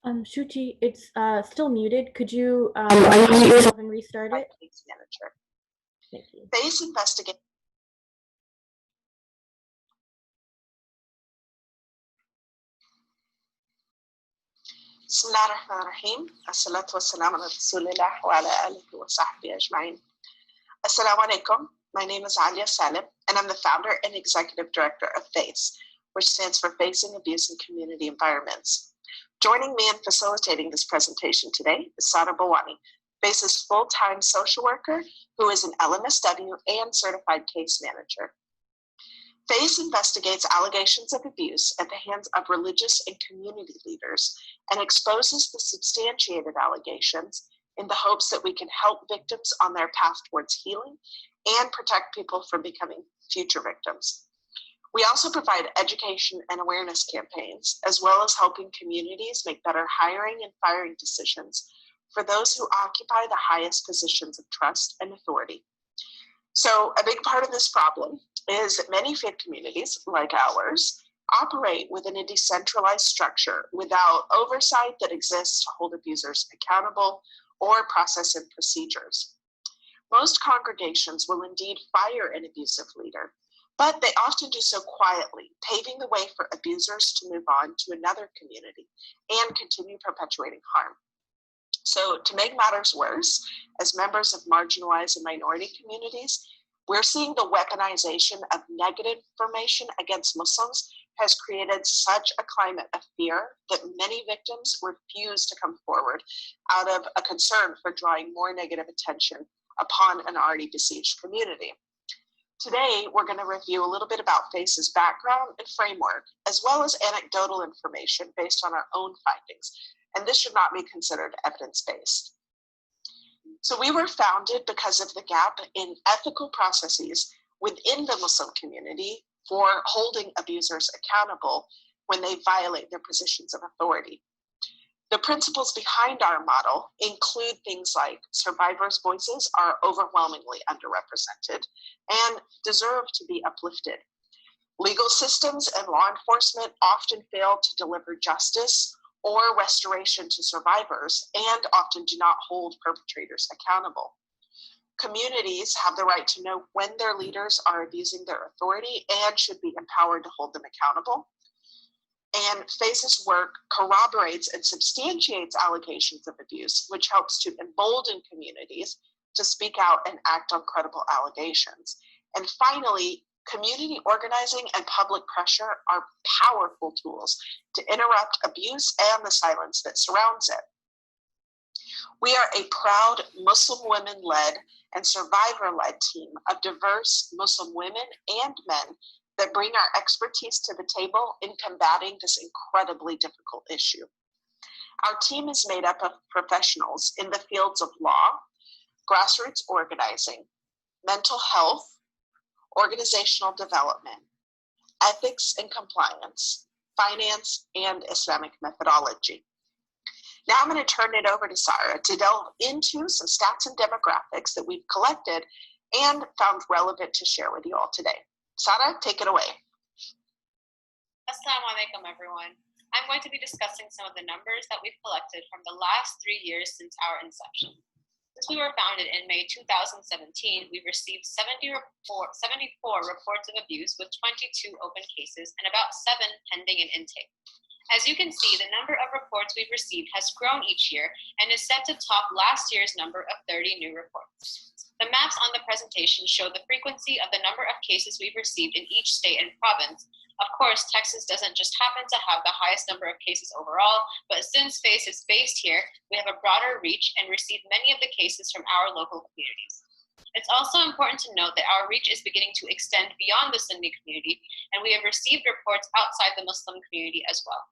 Shuchi, it's still muted. Could you unmute yourself and restart it? case manager. Thank you. FACE investigate. Bismillah ar-Rahman ar-Rahim. As-salatu was-salam ala Rasulillah wa ala alihi wa sahbihi ajma'in. Assalamu alaikum. My name is Alia, Salem, and I'm the founder and executive director of FACE, which stands for Facing Abuse in Community Environments. Joining me in facilitating this presentation today is Sara Bawany, FACE's full-time social worker who is an LMSW and certified case manager. FACE investigates allegations of abuse at the hands of religious and community leaders and exposes the substantiated allegations in the hopes that we can help victims on their path towards healing and protect people from becoming future victims. We also provide education and awareness campaigns, as well as helping communities make better hiring and firing decisions for those who occupy the highest positions of trust and authority. So a big part of this problem is that many faith communities, like ours, operate within a decentralized structure without oversight that exists to hold abusers accountable or process and procedures. Most congregations will indeed fire an abusive leader, but they often do so quietly, paving the way for abusers to move on to another community and continue perpetuating harm. So to make matters worse, as members of marginalized and minority communities, we're seeing the weaponization of negative information against Muslims has created such a climate of fear that many victims refuse to come forward out of a concern for drawing more negative attention upon an already besieged community. Today, we're going to review a little bit about FACE's background and framework, as well as anecdotal information based on our own findings, and this should not be considered evidence-based. So we were founded because of the gap in ethical processes within the Muslim community for holding abusers accountable when they violate their positions of authority. The principles behind our model include things like survivors' voices are overwhelmingly underrepresented and deserve to be uplifted. Legal systems and law enforcement often fail to deliver justice or restoration to survivors and often do not hold perpetrators accountable. Communities have the right to know when their leaders are abusing their authority and should be empowered to hold them accountable. And FACE's work corroborates and substantiates allegations of abuse, which helps to embolden communities to speak out and act on credible allegations. And finally, community organizing and public pressure are powerful tools to interrupt abuse and the silence that surrounds it. We are a proud Muslim women-led and survivor-led team of diverse Muslim women and men that bring our expertise to the table in combating this incredibly difficult issue. Our team is made up of professionals in the fields of law, grassroots organizing, mental health, organizational development, ethics and compliance, finance, and Islamic methodology. Now I'm going to turn it over to Sara to delve into some stats and demographics that we've collected and found relevant to share with you all today. Sara, take it away. Assalamu alaikum, everyone. I'm going to be discussing some of the numbers that we've collected from the last 3 years since our inception. Since we were founded in May 2017, we've received 74 reports of abuse with 22 open cases and about 7 pending in intake. As you can see, the number of reports we've received has grown each year and is set to top last year's number of 30 new reports. The maps on the presentation show the frequency of the number of cases we've received in each state and province. Of course, Texas doesn't just happen to have the highest number of cases overall, but since FACE is based here, we have a broader reach and receive many of the cases from our local communities. It's also important to note that our reach is beginning to extend beyond the Sunni community, and we have received reports outside the Muslim community as well.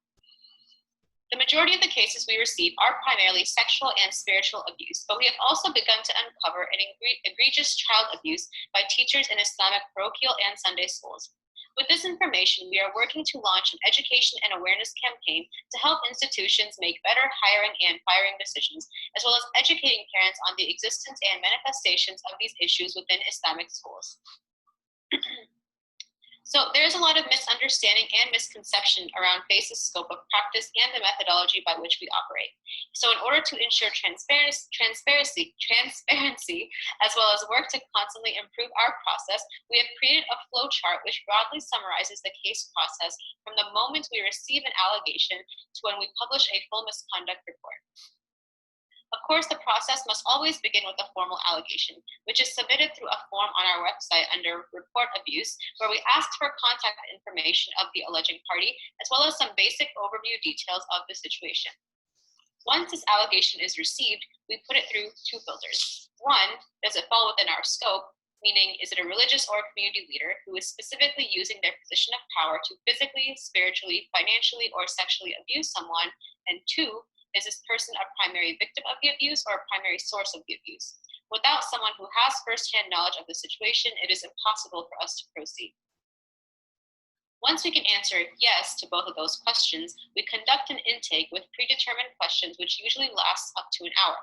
The majority of the cases we receive are primarily sexual and spiritual abuse, but we have also begun to uncover an egregious child abuse by teachers in Islamic parochial and Sunday schools. With this information, we are working to launch an education and awareness campaign to help institutions make better hiring and firing decisions, as well as educating parents on the existence and manifestations of these issues within Islamic schools. So there's a lot of misunderstanding and misconception around FACE's scope of practice and the methodology by which we operate. So in order to ensure transparency, as well as work to constantly improve our process, we have created a flow chart which broadly summarizes the case process from the moment we receive an allegation to when we publish a full misconduct report. Of course, the process must always begin with a formal allegation, which is submitted through a form on our website under Report Abuse, where we ask for contact information of the alleging party, as well as some basic overview details of the situation. Once this allegation is received, we put it through 2 filters. 1, does it fall within our scope? Meaning, is it a religious or community leader who is specifically using their position of power to physically, spiritually, financially, or sexually abuse someone? And 2, is this person a primary victim of the abuse or a primary source of the abuse? Without someone who has firsthand knowledge of the situation, it is impossible for us to proceed. Once we can answer yes to both of those questions, we conduct an intake with predetermined questions which usually lasts up to an hour.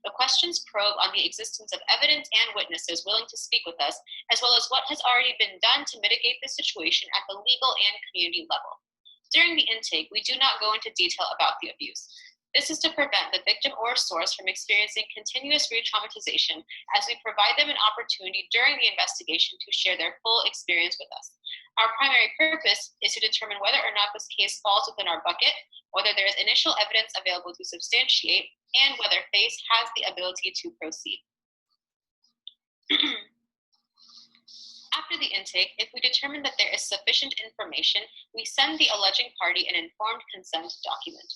The questions probe on the existence of evidence and witnesses willing to speak with us, as well as what has already been done to mitigate the situation at the legal and community level. During the intake, we do not go into detail about the abuse. This is to prevent the victim or source from experiencing continuous re-traumatization, as we provide them an opportunity during the investigation to share their full experience with us. Our primary purpose is to determine whether or not this case falls within our bucket, whether there is initial evidence available to substantiate, and whether FACE has the ability to proceed. After the intake, if we determine that there is sufficient information, we send the alleging party an informed consent document.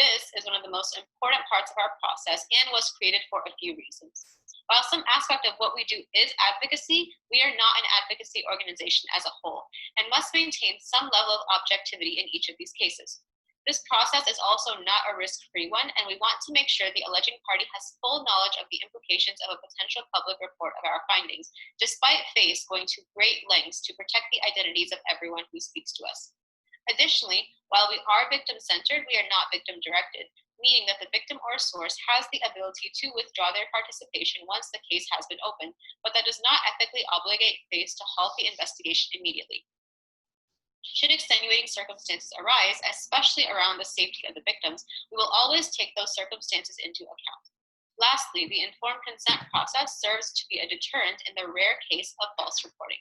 This is one of the most important parts of our process and was created for a few reasons. While some aspect of what we do is advocacy, we are not an advocacy organization as a whole and must maintain some level of objectivity in each of these cases. This process is also not a risk-free one, and we want to make sure the alleging party has full knowledge of the implications of a potential public report of our findings, despite FACE going to great lengths to protect the identities of everyone who speaks to us. Additionally, while we are victim-centered, we are not victim-directed, meaning that the victim or source has the ability to withdraw their participation once the case has been opened, but that does not ethically obligate FACE to halt the investigation immediately. Should extenuating circumstances arise, especially around the safety of the victims, we will always take those circumstances into account. Lastly, the informed consent process serves to be a deterrent in the rare case of false reporting.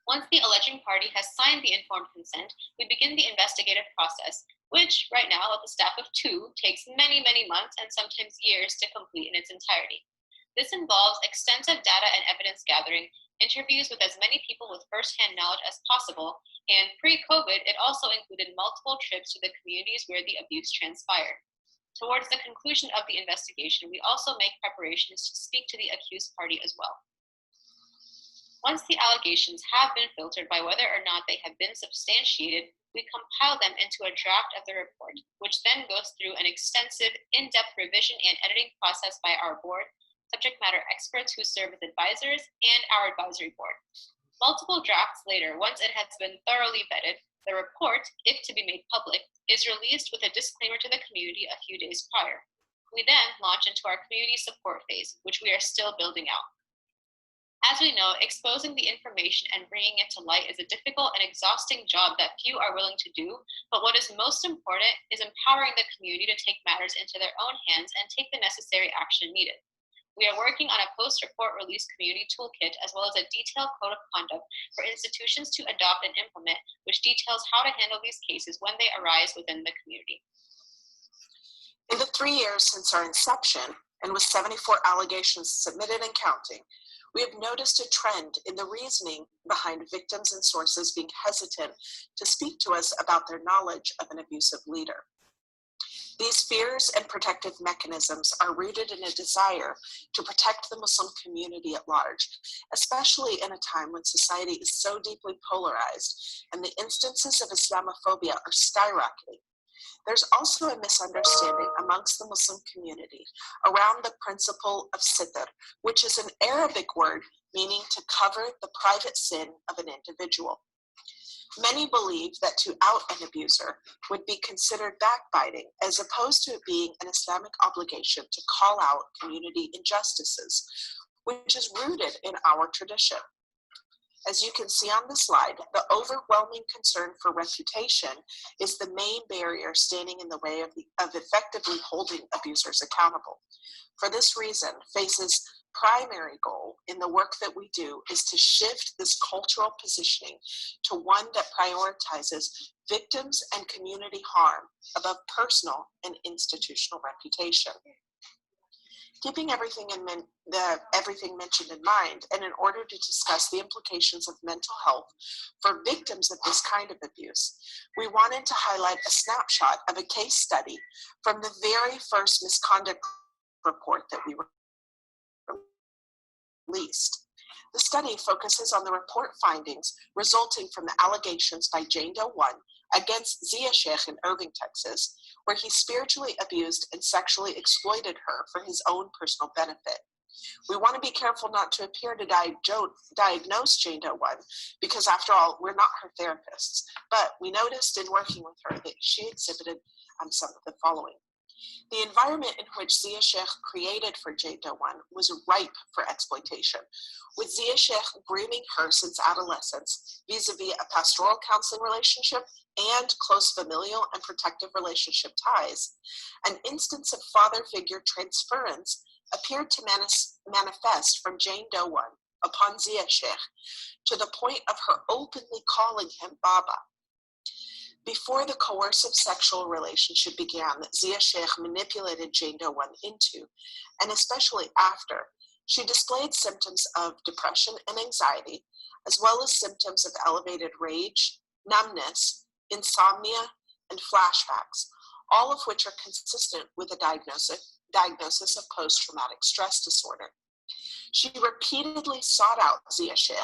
Once the alleging party has signed the informed consent, we begin the investigative process, which right now, with a staff of 2, takes many, many months and sometimes years to complete in its entirety. This involves extensive data and evidence gathering, interviews with as many people with firsthand knowledge as possible, and pre-COVID, it also included multiple trips to the communities where the abuse transpired. Towards the conclusion of the investigation, we also make preparations to speak to the accused party as well. Once the allegations have been filtered by whether or not they have been substantiated, we compile them into a draft of the report, which then goes through an extensive, in-depth revision and editing process by our board, subject matter experts who serve as advisors, and our advisory board. Multiple drafts later, once it has been thoroughly vetted, the report, if to be made public, is released with a disclaimer to the community a few days prior. We then launch into our community support phase, which we are still building out. As we know, exposing the information and bringing it to light is a difficult and exhausting job that few are willing to do, but what is most important is empowering the community to take matters into their own hands and take the necessary action needed. We are working on a post-report release community toolkit as well as a detailed code of conduct for institutions to adopt and implement, which details how to handle these cases when they arise within the community. In the 3 years since our inception, and with 74 allegations submitted and counting, we have noticed a trend in the reasoning behind victims and sources being hesitant to speak to us about their knowledge of an abusive leader. These fears and protective mechanisms are rooted in a desire to protect the Muslim community at large, especially in a time when society is so deeply polarized and the instances of Islamophobia are skyrocketing. There's also a misunderstanding amongst the Muslim community around the principle of sitr, which is an Arabic word meaning to cover the private sin of an individual. Many believe that to out an abuser would be considered backbiting, as opposed to it being an Islamic obligation to call out community injustices, which is rooted in our tradition. As you can see on the slide, the overwhelming concern for reputation is the main barrier standing in the way of effectively holding abusers accountable. For this reason, FACE's primary goal in the work that we do is to shift this cultural positioning to one that prioritizes victims and community harm above personal and institutional reputation. Keeping everything mentioned in mind, and in order to discuss the implications of mental health for victims of this kind of abuse, we wanted to highlight a snapshot of a case study from the very first misconduct report that we released. The study focuses on the report findings resulting from the allegations by Jane Doe 1 against Zia Sheikh in Irving, Texas, where he spiritually abused and sexually exploited her for his own personal benefit. We want to be careful not to appear to diagnose Jane Doe 1, because after all, we're not her therapists, but we noticed in working with her that she exhibited some of the following. The environment in which Zia Sheikh created for Jane Doe 1 was ripe for exploitation, with Zia Sheikh grooming her since adolescence vis-a-vis a pastoral counseling relationship and close familial and protective relationship ties. An instance of father figure transference appeared to manifest from Jane Doe 1 upon Zia Sheikh to the point of her openly calling him Baba. Before the coercive sexual relationship began that Zia Sheikh manipulated Jane Doe 1 into, and especially after, She displayed symptoms of depression and anxiety, as well as symptoms of elevated rage, numbness, insomnia, and flashbacks, all of which are consistent with a diagnosis of post-traumatic stress disorder. She repeatedly sought out Zia Sheikh,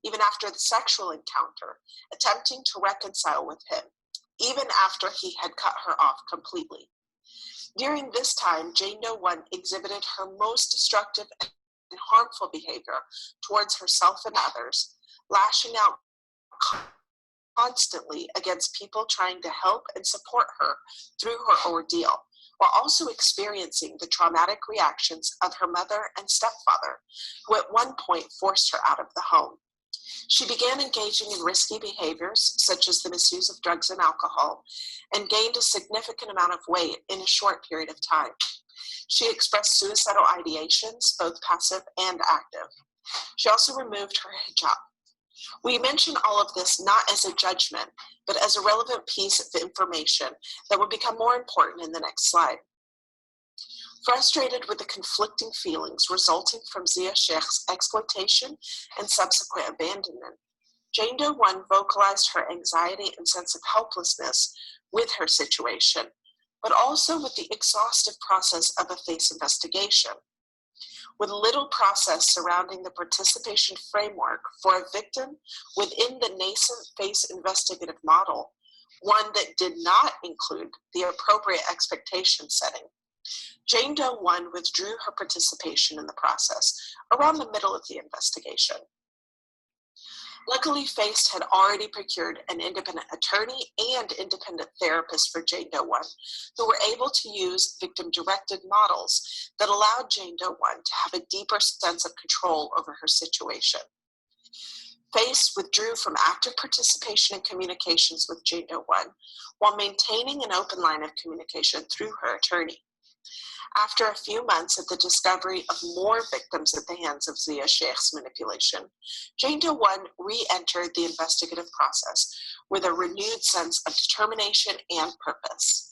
even after the sexual encounter, attempting to reconcile with him, even after he had cut her off completely. During this time, Jane Doe 1 exhibited her most destructive and harmful behavior towards herself and others, lashing out constantly against people trying to help and support her through her ordeal, while also experiencing the traumatic reactions of her mother and stepfather, who at one point forced her out of the home. She began engaging in risky behaviors, such as the misuse of drugs and alcohol, and gained a significant amount of weight in a short period of time. She expressed suicidal ideations, both passive and active. She also removed her hijab. We mention all of this not as a judgment, but as a relevant piece of information that will become more important in the next slide. Frustrated with the conflicting feelings resulting from Zia Sheikh's exploitation and subsequent abandonment, Jane Doe 1 vocalized her anxiety and sense of helplessness with her situation, but also with the exhaustive process of a FACE investigation. With little process surrounding the participation framework for a victim within the nascent FACE investigative model, one that did not include the appropriate expectation setting, Jane Doe 1 withdrew her participation in the process around the middle of the investigation. Luckily, FACE had already procured an independent attorney and independent therapist for Jane Doe 1, who were able to use victim-directed models that allowed Jane Doe 1 to have a deeper sense of control over her situation. FACE withdrew from active participation in communications with Jane Doe 1 while maintaining an open line of communication through her attorney. After a few months of the discovery of more victims at the hands of Zia Sheikh's manipulation, Jane Doe 1 re-entered the investigative process with a renewed sense of determination and purpose.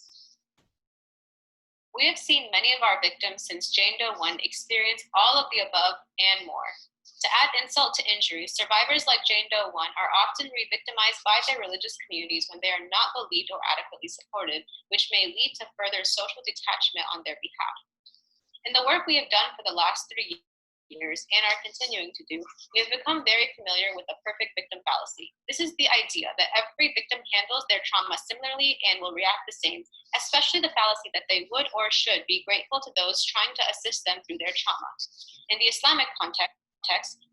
We have seen many of our victims since Jane Doe 1 experience all of the above and more. To add insult to injury, survivors like Jane Doe 1 are often re-victimized by their religious communities when they are not believed or adequately supported, which may lead to further social detachment on their behalf. In the work we have done for the last 3 years and are continuing to do, we have become very familiar with the perfect victim fallacy. This is the idea that every victim handles their trauma similarly and will react the same, especially the fallacy that they would or should be grateful to those trying to assist them through their trauma. In the Islamic context,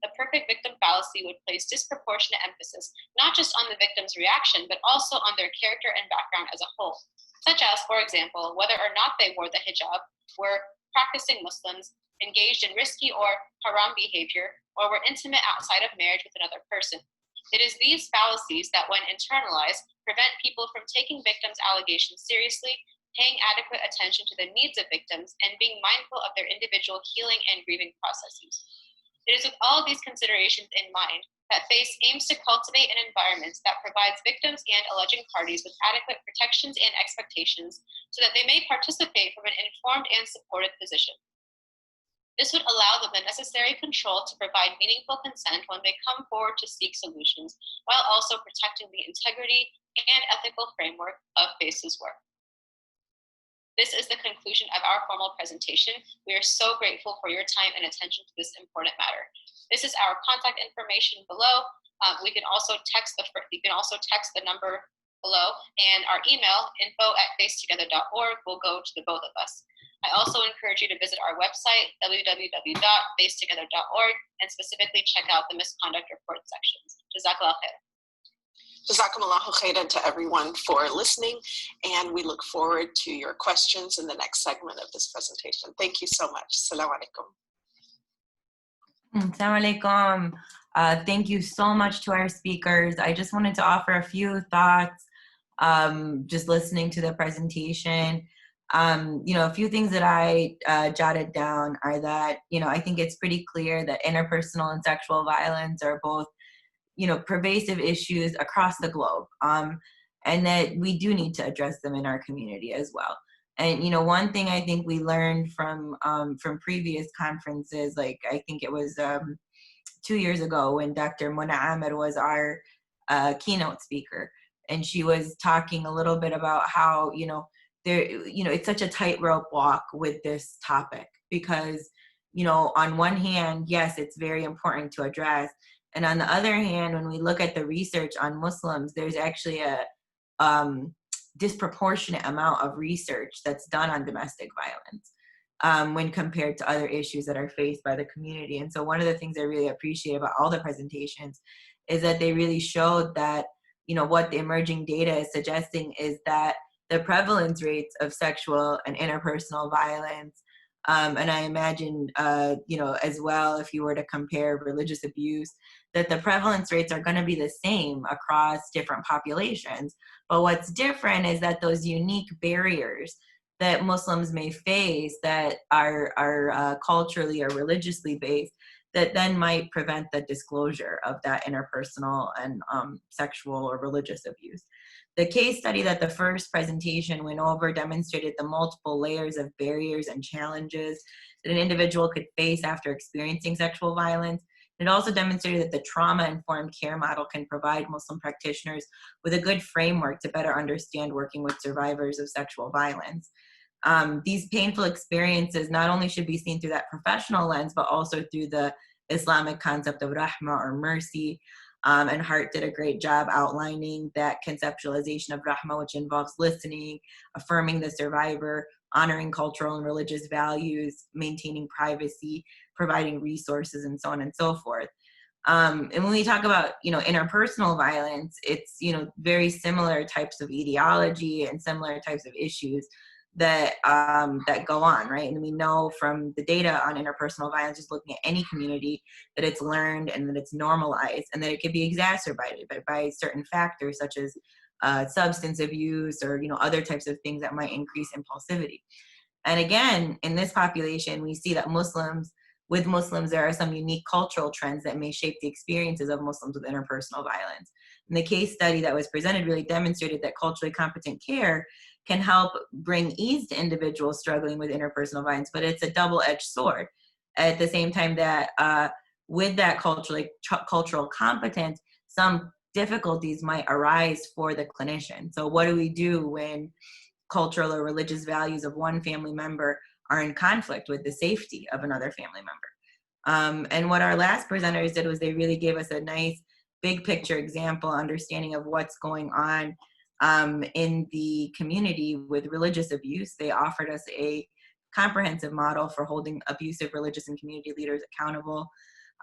the perfect victim fallacy would place disproportionate emphasis not just on the victim's reaction, but also on their character and background as a whole, such as, for example, whether or not they wore the hijab, were practicing Muslims, engaged in risky or haram behavior, or were intimate outside of marriage with another person. It is these fallacies that, when internalized, prevent people from taking victims' allegations seriously, paying adequate attention to the needs of victims, and being mindful of their individual healing and grieving processes. It is with all these considerations in mind that FACE aims to cultivate an environment that provides victims and alleging parties with adequate protections and expectations so that they may participate from an informed and supported position. This would allow them the necessary control to provide meaningful consent when they come forward to seek solutions, while also protecting the integrity and ethical framework of FACE's work. This is the conclusion of our formal presentation. We are so grateful for your time and attention to this important matter. This is our contact information below. You can also text the number below, and our email, info@facetogether.org, will go to the both of us. I also encourage you to visit our website, www.facetogether.org, and specifically check out the misconduct report sections. Jazakallah khair. Jazakumullahu khairan to everyone for listening, and we look forward to your questions in the next segment of this presentation. Thank you so much. Assalamu alaikum. Assalamu alaikum. Thank you so much to our speakers. I just wanted to offer a few thoughts, just listening to the presentation. A few things that I jotted down are that, I think it's pretty clear that interpersonal and sexual violence are both pervasive issues across the globe, and that we do need to address them in our community as well. And, you know, one thing I think we learned from previous conferences, like I think it was 2 years ago when Dr. Mona Ahmed was our keynote speaker, and she was talking a little bit about how, you know, it's such a tightrope walk with this topic, because, you know, on one hand, yes, it's very important to address. And on the other hand, when we look at the research on Muslims, there's actually a disproportionate amount of research that's done on domestic violence when compared to other issues that are faced by the community. And so one of the things I really appreciate about all the presentations is that they really showed that, you know, what the emerging data is suggesting is that the prevalence rates of sexual and interpersonal violence, and I imagine, you know, as well, if you were to compare religious abuse, that the prevalence rates are going to be the same across different populations. But what's different is that those unique barriers that Muslims may face that are culturally or religiously based, that then might prevent the disclosure of that interpersonal and sexual or religious abuse. The case study that the first presentation went over demonstrated the multiple layers of barriers and challenges that an individual could face after experiencing sexual violence. It also demonstrated that the trauma-informed care model can provide Muslim practitioners with a good framework to better understand working with survivors of sexual violence. These painful experiences not only should be seen through that professional lens, but also through the Islamic concept of RAHMA, or mercy. And Hart did a great job outlining that conceptualization of RAHMA, which involves listening, affirming the survivor, honoring cultural and religious values, maintaining privacy, providing resources, and so on and so forth. And when we talk about, you know, interpersonal violence, it's, you know, very similar types of etiology and similar types of issues that that go on, right? And we know from the data on interpersonal violence, just looking at any community, that it's learned and that it's normalized, and that it can be exacerbated by certain factors such as substance abuse, or, you know, other types of things that might increase impulsivity. And again, in this population, we see that with Muslims, there are some unique cultural trends that may shape the experiences of Muslims with interpersonal violence. And the case study that was presented really demonstrated that culturally competent care can help bring ease to individuals struggling with interpersonal violence, but it's a double-edged sword. At the same time that with that cultural competence, some difficulties might arise for the clinician. So what do we do when cultural or religious values of one family member are in conflict with the safety of another family member? And what our last presenters did was they really gave us a nice big picture example, understanding of what's going on in the community with religious abuse. They offered us a comprehensive model for holding abusive religious and community leaders accountable.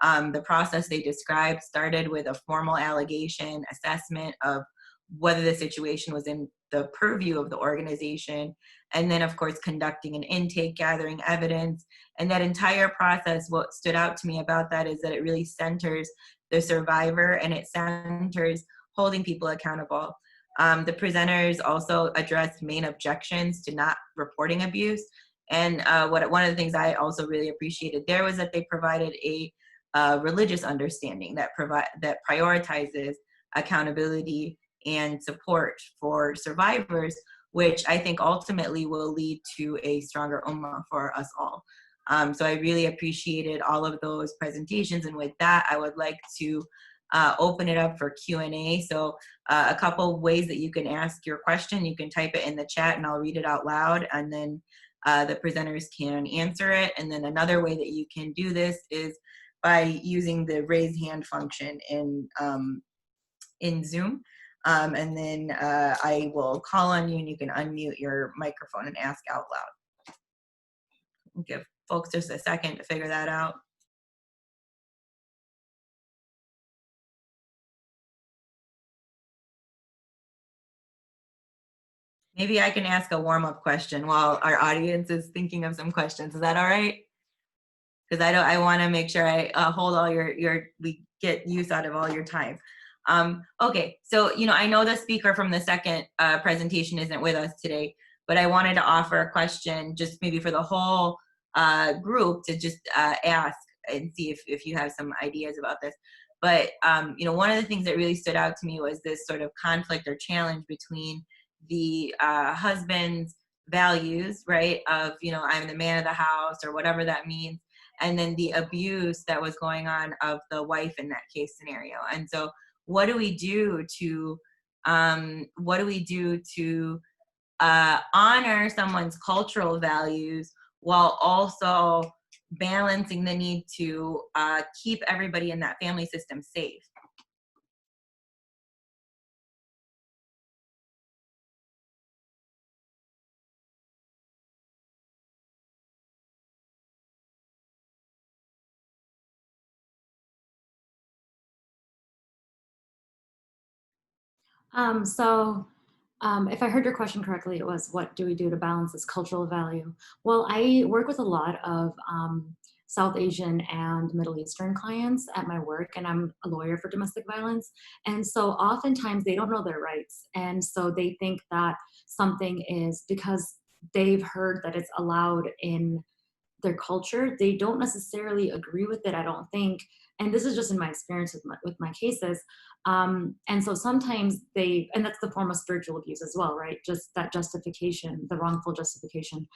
The process they described started with a formal allegation assessment of whether the situation was in the purview of the organization, and then of course conducting an intake, gathering evidence. And that entire process, what stood out to me about that is that it really centers the survivor, and it centers holding people accountable. The presenters also addressed main objections to not reporting abuse. And one of the things I also really appreciated there was that they provided a religious understanding that prioritizes accountability and support for survivors, which I think ultimately will lead to a stronger ummah for us all. So I really appreciated all of those presentations. And with that, I would like to open it up for Q&A. So a couple ways that you can ask your question. You can type it in the chat and I'll read it out loud, and then the presenters can answer it. And then another way that you can do this is by using the raise hand function in Zoom. And then I will call on you and you can unmute your microphone and ask out loud. I'll give folks just a second to figure that out. Maybe I can ask a warm-up question while our audience is thinking of some questions. Is that all right? Because I want to make sure I hold all we get use out of all your time. Okay, so I know the speaker from the second presentation isn't with us today, but I wanted to offer a question just maybe for the whole group to just ask and see if you have some ideas about this. But one of the things that really stood out to me was this sort of conflict or challenge between the husband's values, right, of, you know, I'm the man of the house or whatever that means, and then the abuse that was going on of the wife in that case scenario. And so what do we do to honor someone's cultural values while also balancing the need to keep everybody in that family system safe? If I heard your question correctly, it was, what do we do to balance this cultural value? Well, I work with a lot of South Asian and Middle Eastern clients at my work, and I'm a lawyer for domestic violence. And so oftentimes they don't know their rights. And so they think that something is, because they've heard that it's allowed in their culture, they don't necessarily agree with it, I don't think. And this is just in my experience with my cases. And so sometimes and that's the form of spiritual abuse as well, right? Just that justification, the wrongful justification,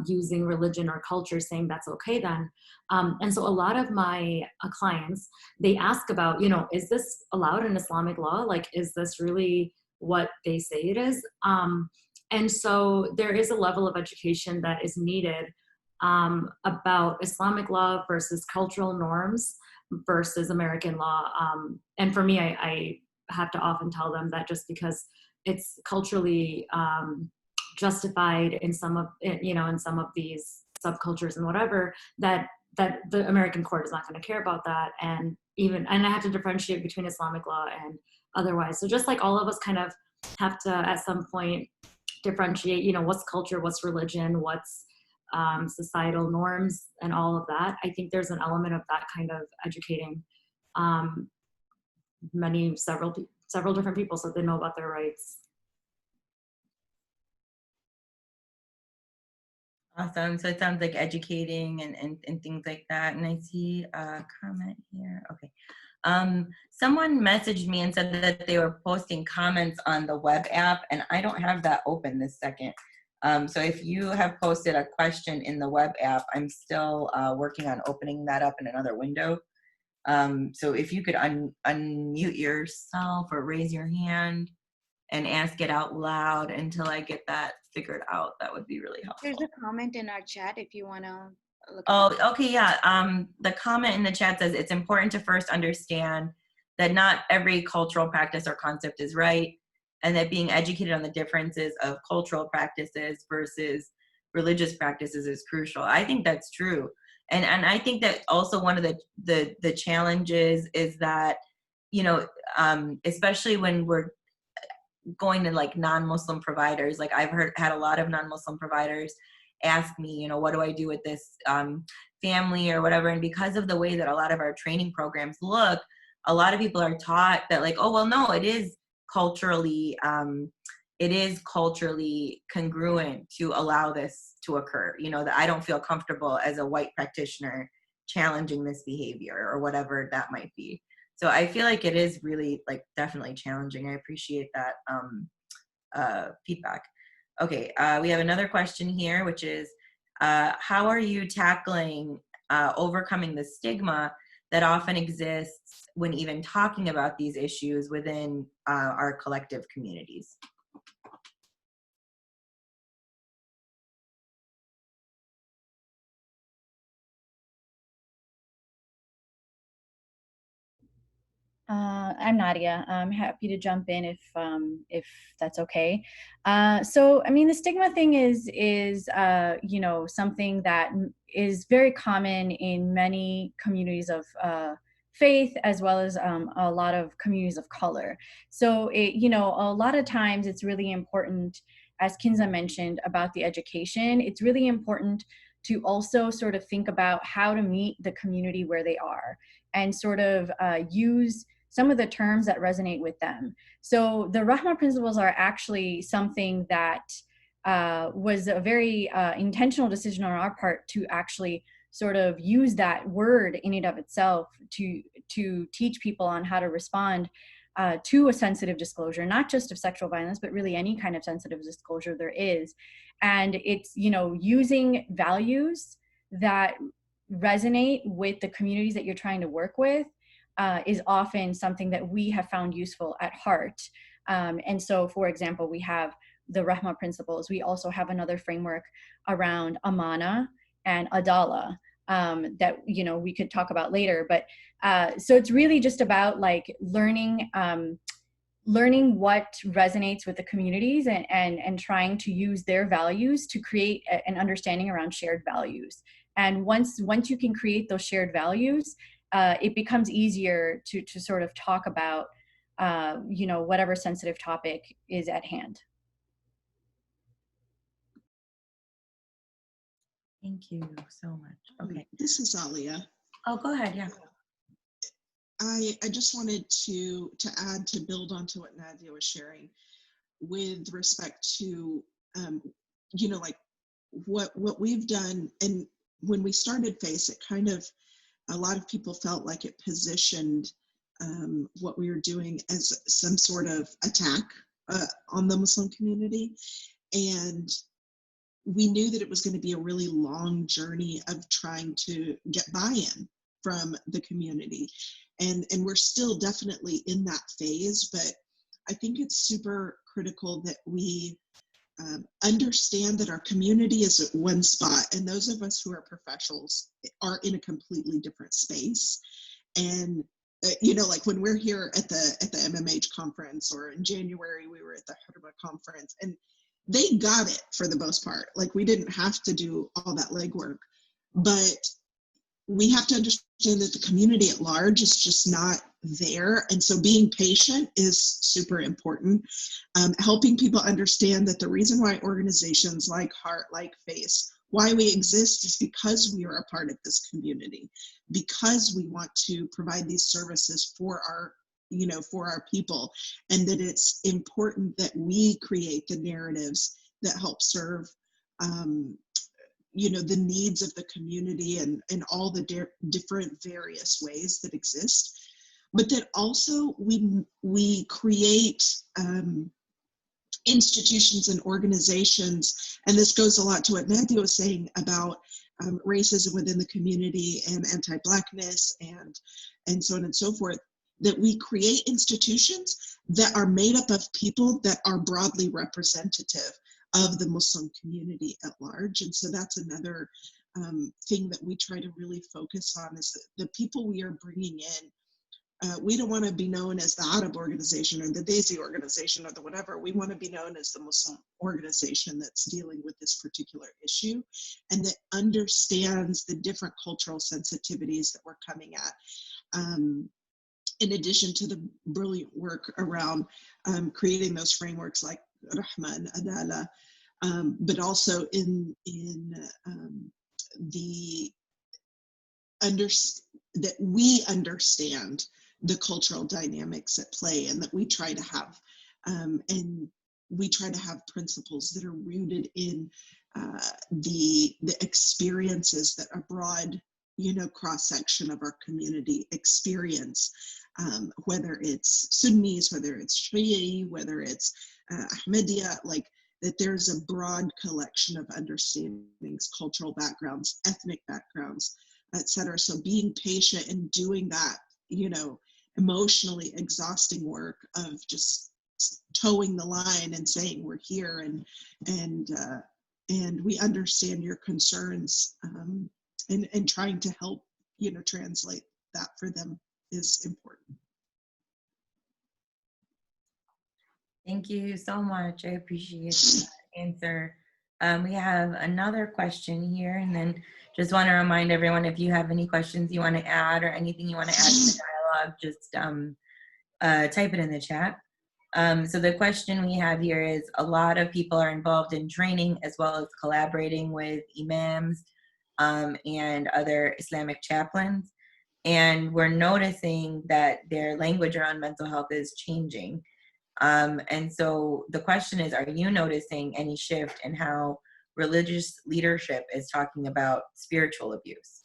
using religion or culture, saying that's okay then. And so a lot of my clients, they ask about, you know, is this allowed in Islamic law? Like, is this really what they say it is? And so there is a level of education that is needed about Islamic law versus cultural norms versus American law. And for me, I have to often tell them that just because it's culturally justified in some of, you know, in some of these subcultures and whatever, that the American court is not going to care about that. And I have to differentiate between Islamic law and otherwise. So just like all of us kind of have to at some point differentiate, you know, what's culture, what's religion, what's societal norms and all of that. I think there's an element of that kind of educating several different people so they know about their rights. Awesome. So it sounds like educating and things like that. And I see a comment here. Okay. Someone messaged me and said that they were posting comments on the web app, and I don't have that open this second. So if you have posted a question in the web app, I'm still working on opening that up in another window. So if you could unmute yourself or raise your hand and ask it out loud until I get that figured out, that would be really helpful. There's a comment in our chat if you want to look. Oh, okay, yeah. The comment in the chat says it's important to first understand that not every cultural practice or concept is right, and that being educated on the differences of cultural practices versus religious practices is crucial. I think that's true. And I think that also one of the challenges is that, you know, especially when we're going to like non-Muslim providers, like I've had a lot of non-Muslim providers ask me, you know, what do I do with this family or whatever? And because of the way that a lot of our training programs look, a lot of people are taught that like, oh, well, no, it is culturally congruent to allow this to occur. You know, that I don't feel comfortable as a white practitioner challenging this behavior or whatever that might be. So I feel like it is really like definitely challenging. I appreciate that feedback. Okay, we have another question here, which is, how are you tackling overcoming the stigma that often exists when even talking about these issues within our collective communities? I'm Nadiah. I'm happy to jump in if that's okay. So, I mean, the stigma thing is you know, something that is very common in many communities of faith, as well as a lot of communities of color. So, you know, a lot of times it's really important, as Kinza mentioned about the education, it's really important to also sort of think about how to meet the community where they are and sort of use some of the terms that resonate with them. So the RAHMA principles are actually something that was a very intentional decision on our part to actually sort of use that word in and of itself to teach people on how to respond to a sensitive disclosure, not just of sexual violence, but really any kind of sensitive disclosure there is. And it's, you know, using values that resonate with the communities that you're trying to work with is often something that we have found useful at heart. And so, for example, we have the RAHMA principles. We also have another framework around amana and adala that, you know, we could talk about later. But so it's really just about like learning what resonates with the communities and trying to use their values to create an understanding around shared values. And once you can create those shared values, it becomes easier to sort of talk about, you know, whatever sensitive topic is at hand. Thank you so much. Okay. This is Alia. Oh, go ahead. Yeah. I just wanted to add, to build onto what Nadiah was sharing with respect to, you know, like what we've done. And when we started FACE, it kind of, a lot of people felt like it positioned what we were doing as some sort of attack on the Muslim community. And we knew that it was going to be a really long journey of trying to get buy-in from the community. And we're still definitely in that phase, but I think it's super critical that we understand that our community is at one spot, and those of us who are professionals are in a completely different space. And you know, like when we're here at the MMH conference, or in January we were at the RAHMA conference, and they got it for the most part. Like we didn't have to do all that legwork, but we have to understand that the community at large is just not there. And so being patient is super important. Helping people understand that the reason why organizations like HEART, like FACE, why we exist is because we are a part of this community, because we want to provide these services for our, you know, for our people, and that it's important that we create the narratives that help serve you know, the needs of the community and all the different various ways that exist, but that also we create institutions and organizations, and this goes a lot to what Nadiah was saying about racism within the community and anti-Blackness and so on and so forth, that we create institutions that are made up of people that are broadly representative of the Muslim community at large. And so that's another thing that we try to really focus on, is the people we are bringing in. We don't want to be known as the Arab organization or the Daisy organization or the whatever. We want to be known as the Muslim organization that's dealing with this particular issue, and that understands the different cultural sensitivities that we're coming at. In addition to the brilliant work around creating those frameworks like RAHMA and Adala, but also in the that we understand the cultural dynamics at play, and that we try to have principles that are rooted in the experiences that a broad, you know, cross-section of our community experience, whether it's Sunnis, whether it's Shia, whether it's Ahmadiyya, like that there's a broad collection of understandings, cultural backgrounds, ethnic backgrounds, etc. So being patient and doing that, you know, emotionally exhausting work of just towing the line and saying we're here and we understand your concerns, and trying to help, you know, translate that for them is important. Thank you so much. I appreciate that answer. We have another question here, and then just want to remind everyone, if you have any questions you want to add or anything you want to add to the dialogue, just type it in the chat. So the question we have here is, a lot of people are involved in training as well as collaborating with imams and other Islamic chaplains, and we're noticing that their language around mental health is changing. And so the question is, are you noticing any shift in how religious leadership is talking about spiritual abuse?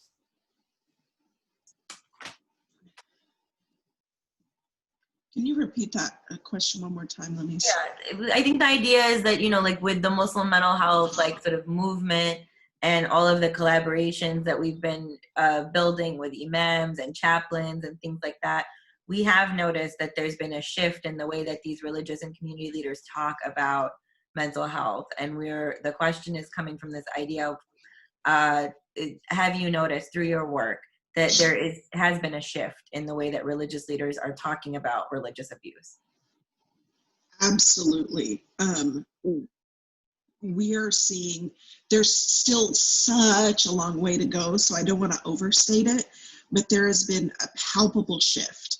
Can you repeat that question one more time, Lamise? Yeah, I think the idea is that, you know, like with the Muslim mental health, like sort of movement and all of the collaborations that we've been building with imams and chaplains and things like that, we have noticed that there's been a shift in the way that these religious and community leaders talk about mental health. And the question is coming from this idea of, have you noticed through your work that has been a shift in the way that religious leaders are talking about religious abuse? Absolutely. We are seeing there's still such a long way to go, so I don't want to overstate it, but there has been a palpable shift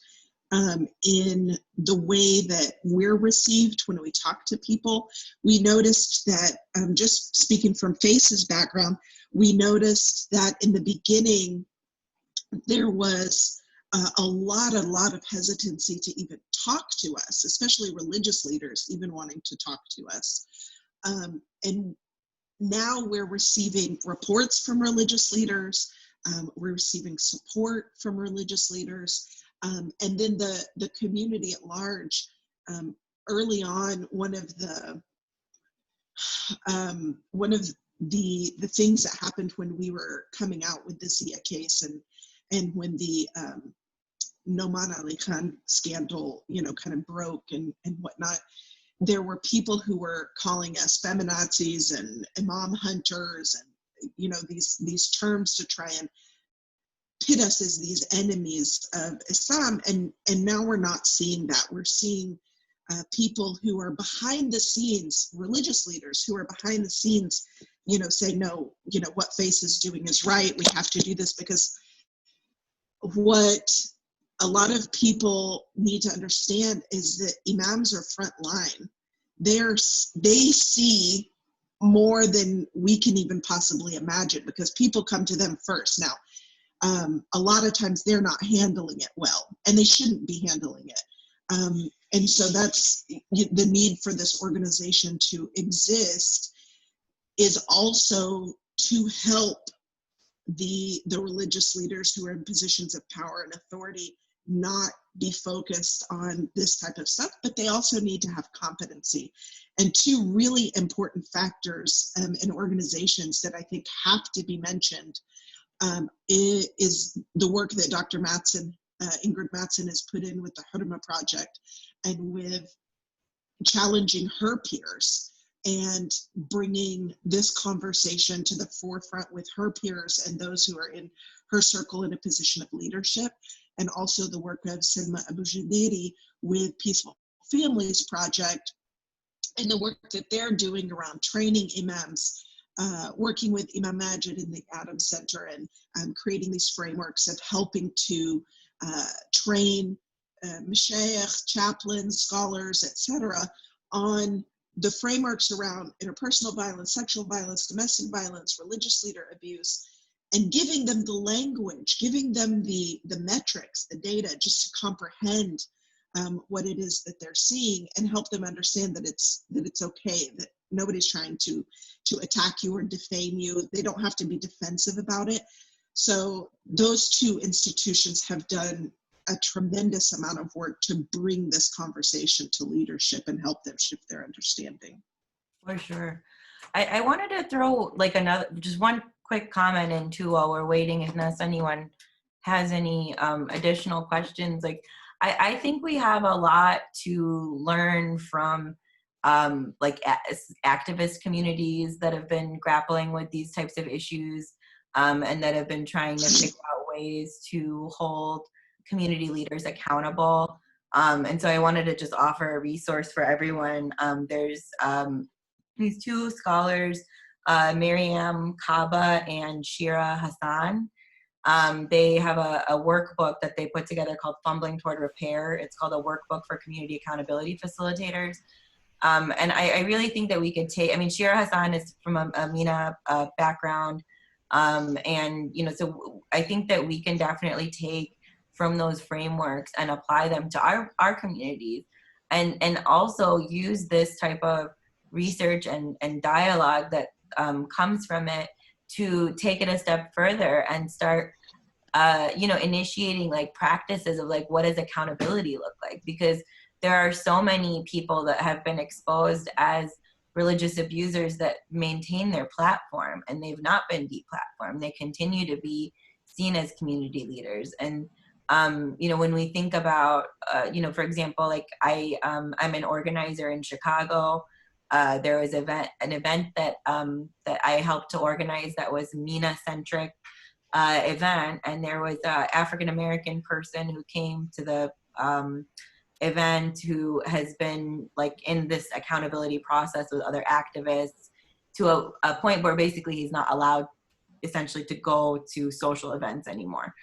in the way that we're received when we talk to people. We noticed that, just speaking from Face's background, we noticed that in the beginning, there was a lot of hesitancy to even talk to us, especially religious leaders even wanting to talk to us. And now we're receiving reports from religious leaders, we're receiving support from religious leaders, and then the community at large. Early on, one of the things that happened when we were coming out with the Zia case and when the Noman Ali Khan scandal, you know, kind of broke and whatnot, there were people who were calling us feminazis and imam hunters and, you know, these terms to try and pit us as these enemies of Islam. And now we're not seeing that. We're seeing people who are behind the scenes, religious leaders who are behind the scenes, you know, say, no, you know, what Face is doing is right. We have to do this, because what a lot of people need to understand is that imams are front line. They see more than we can even possibly imagine, because people come to them first. Now, a lot of times they're not handling it well, and they shouldn't be handling it. And so that's the need for this organization to exist, is also to help the religious leaders who are in positions of power and authority not be focused on this type of stuff, but they also need to have competency. And two really important factors in organizations that I think have to be mentioned is the work that Dr. Mattson, Ingrid Mattson, has put in with the RAHMA project and with challenging her peers and bringing this conversation to the forefront with her peers and those who are in her circle in a position of leadership, and also the work of Salma Abu Jadiri with Peaceful Families Project and the work that they're doing around training imams, working with Imam Majid in the Adams Center and creating these frameworks of helping to train mashayikh, chaplains, scholars, etc., on the frameworks around interpersonal violence, sexual violence, domestic violence, religious leader abuse, and giving them the language, giving them the metrics, the data, just to comprehend what it is that they're seeing and help them understand that it's okay, that nobody's trying to attack you or defame you. They don't have to be defensive about it. So those two institutions have done a tremendous amount of work to bring this conversation to leadership and help them shift their understanding. For sure. I wanted to throw like just one quick comment in too while we're waiting, unless anyone has any additional questions. Like, I think we have a lot to learn from like activist communities that have been grappling with these types of issues and that have been trying to figure out ways to hold community leaders accountable. And so I wanted to just offer a resource for everyone. There's these two scholars, Miriam Kaba and Shira Hassan. They have a workbook that they put together called Fumbling Toward Repair. It's called a workbook for community accountability facilitators. And I really think that we could take, I mean, Shira Hassan is from a MENA background. And, you know, so I think that we can definitely take from those frameworks and apply them to our communities, and also use this type of research and dialogue that comes from it to take it a step further and start initiating like practices of like, what does accountability look like? Because there are so many people that have been exposed as religious abusers that maintain their platform, and they've not been deplatformed. They continue to be seen as community leaders. And when we think about, for example, like I'm an organizer in Chicago. There was an event that I helped to organize that was MENA-centric event, and there was an African-American person who came to the event who has been like in this accountability process with other activists to a point where basically he's not allowed essentially to go to social events anymore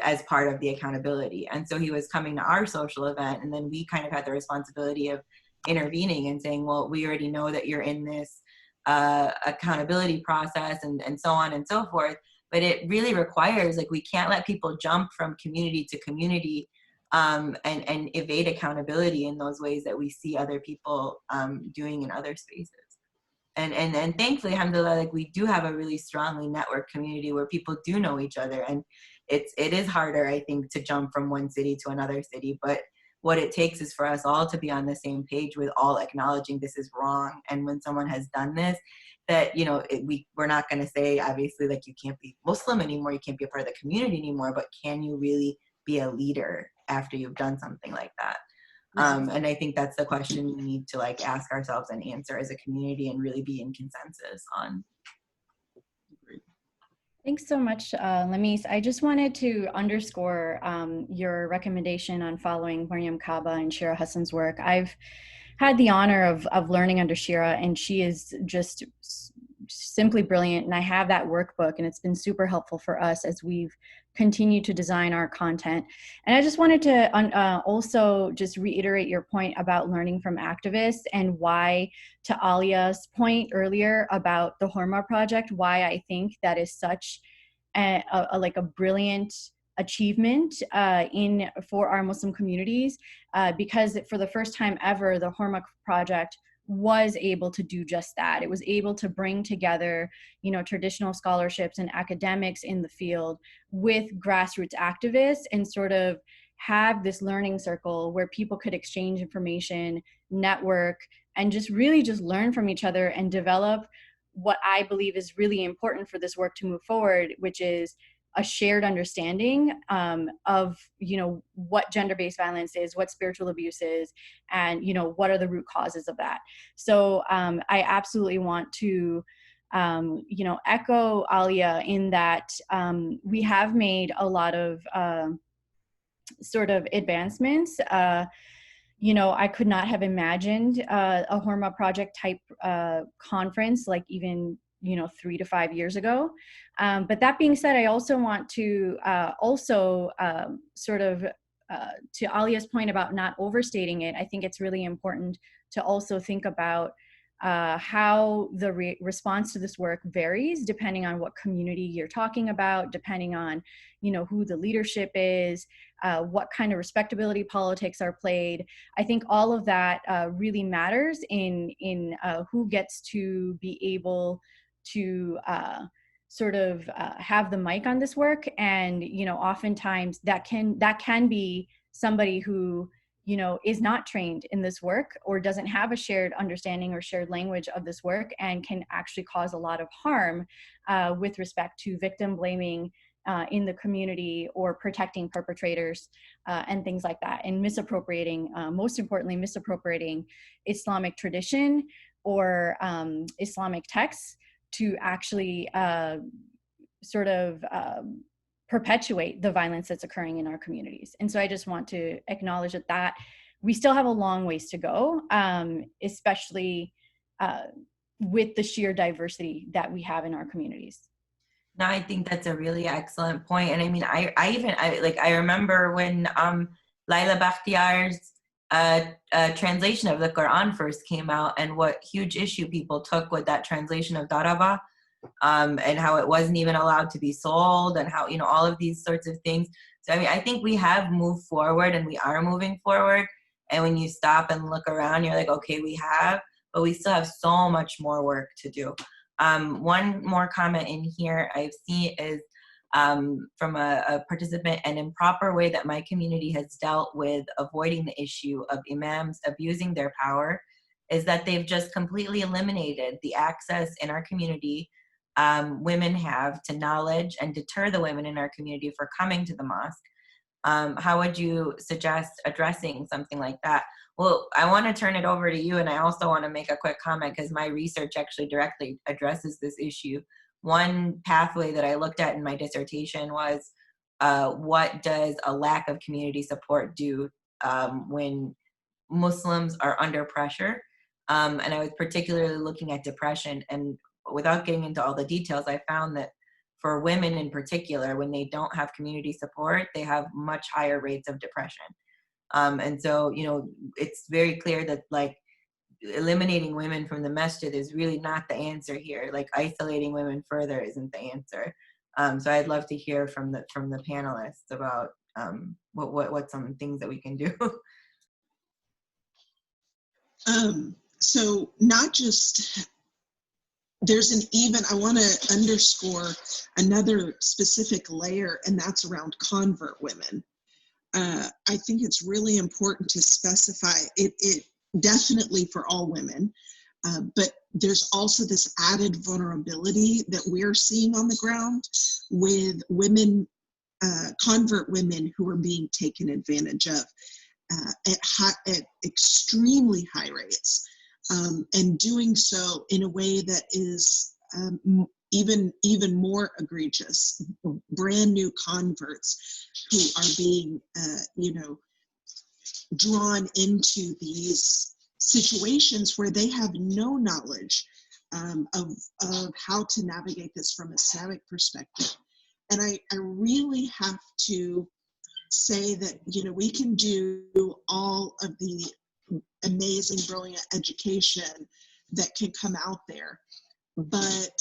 as part of the accountability. And so he was coming to our social event, and then we kind of had the responsibility of intervening and saying, well, we already know that you're in this accountability process and so on and so forth. But it really requires, like, we can't let people jump from community to community and evade accountability in those ways that we see other people doing in other spaces. And thankfully, alhamdulillah, like, we do have a really strongly networked community where people do know each other. And it is harder, I think, to jump from one city to another city. But what it takes is for us all to be on the same page with all acknowledging this is wrong. And when someone has done this, that, we're not going to say, obviously, like, you can't be Muslim anymore, you can't be a part of the community anymore, but can you really be a leader after you've done something like that? And I think that's the question we need to like ask ourselves and answer as a community and really be in consensus on. Thanks so much, Lamise. I just wanted to underscore your recommendation on following Mariam Kaba and Shira Hassan's work. I've had the honor of learning under Shira, and she is just simply brilliant. And I have that workbook, and it's been super helpful for us as we've continued to design our content. And I just wanted to also just reiterate your point about learning from activists, and why, to Alia's point earlier about the HORMA project, why I think that is such a brilliant achievement for our Muslim communities, because for the first time ever, the HORMA project was able to do just that. It was able to bring together, traditional scholarships and academics in the field with grassroots activists, and sort of have this learning circle where people could exchange information, network, and just really just learn from each other and develop what I believe is really important for this work to move forward, which is a shared understanding of, what gender-based violence is, what spiritual abuse is, and, what are the root causes of that. So I absolutely want to, echo Alia in that we have made a lot of sort of advancements. I could not have imagined a HORMA project type conference, like even 3 to 5 years ago. But that being said, I also want to to Alia's point about not overstating it, I think it's really important to also think about how the response to this work varies depending on what community you're talking about, depending on, who the leadership is, what kind of respectability politics are played. I think all of that really matters in who gets to be able to have the mic on this work. And oftentimes that can be somebody who is not trained in this work, or doesn't have a shared understanding or shared language of this work, and can actually cause a lot of harm with respect to victim blaming in the community, or protecting perpetrators and things like that, and most importantly misappropriating Islamic tradition or Islamic texts to actually perpetuate the violence that's occurring in our communities. And so I just want to acknowledge that we still have a long ways to go, especially with the sheer diversity that we have in our communities. No, I think that's a really excellent point. And I mean, I remember when Laila Bakhtiar's translation of the Quran first came out, and what huge issue people took with that translation of Daraba, and how it wasn't even allowed to be sold, and how, all of these sorts of things. So, I mean, I think we have moved forward, and we are moving forward. And when you stop and look around, you're like, okay, we have, but we still have so much more work to do. One more comment in here I've seen is from a participant, an improper way that my community has dealt with avoiding the issue of imams abusing their power is that they've just completely eliminated the access in our community women have to knowledge and deter the women in our community for coming to the mosque. How would you suggest addressing something like that? Well, I want to turn it over to you, and I also want to make a quick comment because my research actually directly addresses this issue. One pathway that I looked at in my dissertation was what does a lack of community support do when Muslims are under pressure? And I was particularly looking at depression, and without getting into all the details, I found that for women in particular, when they don't have community support, they have much higher rates of depression. And so, you know, it's very clear that like eliminating women from the masjid is really not the answer here. Like isolating women further isn't the answer. So I'd love to hear from the panelists about what some things that we can do. So not just, there's an even, I want to underscore another specific layer, and that's around convert women. I think it's really important to specify it definitely for all women, but there's also this added vulnerability that we're seeing on the ground with women, convert women who are being taken advantage of at extremely high rates, and doing so in a way that is even more egregious. Brand new converts who are being, drawn into these situations where they have no knowledge of how to navigate this from an Islamic perspective. And I really have to say that, we can do all of the amazing, brilliant education that can come out there. But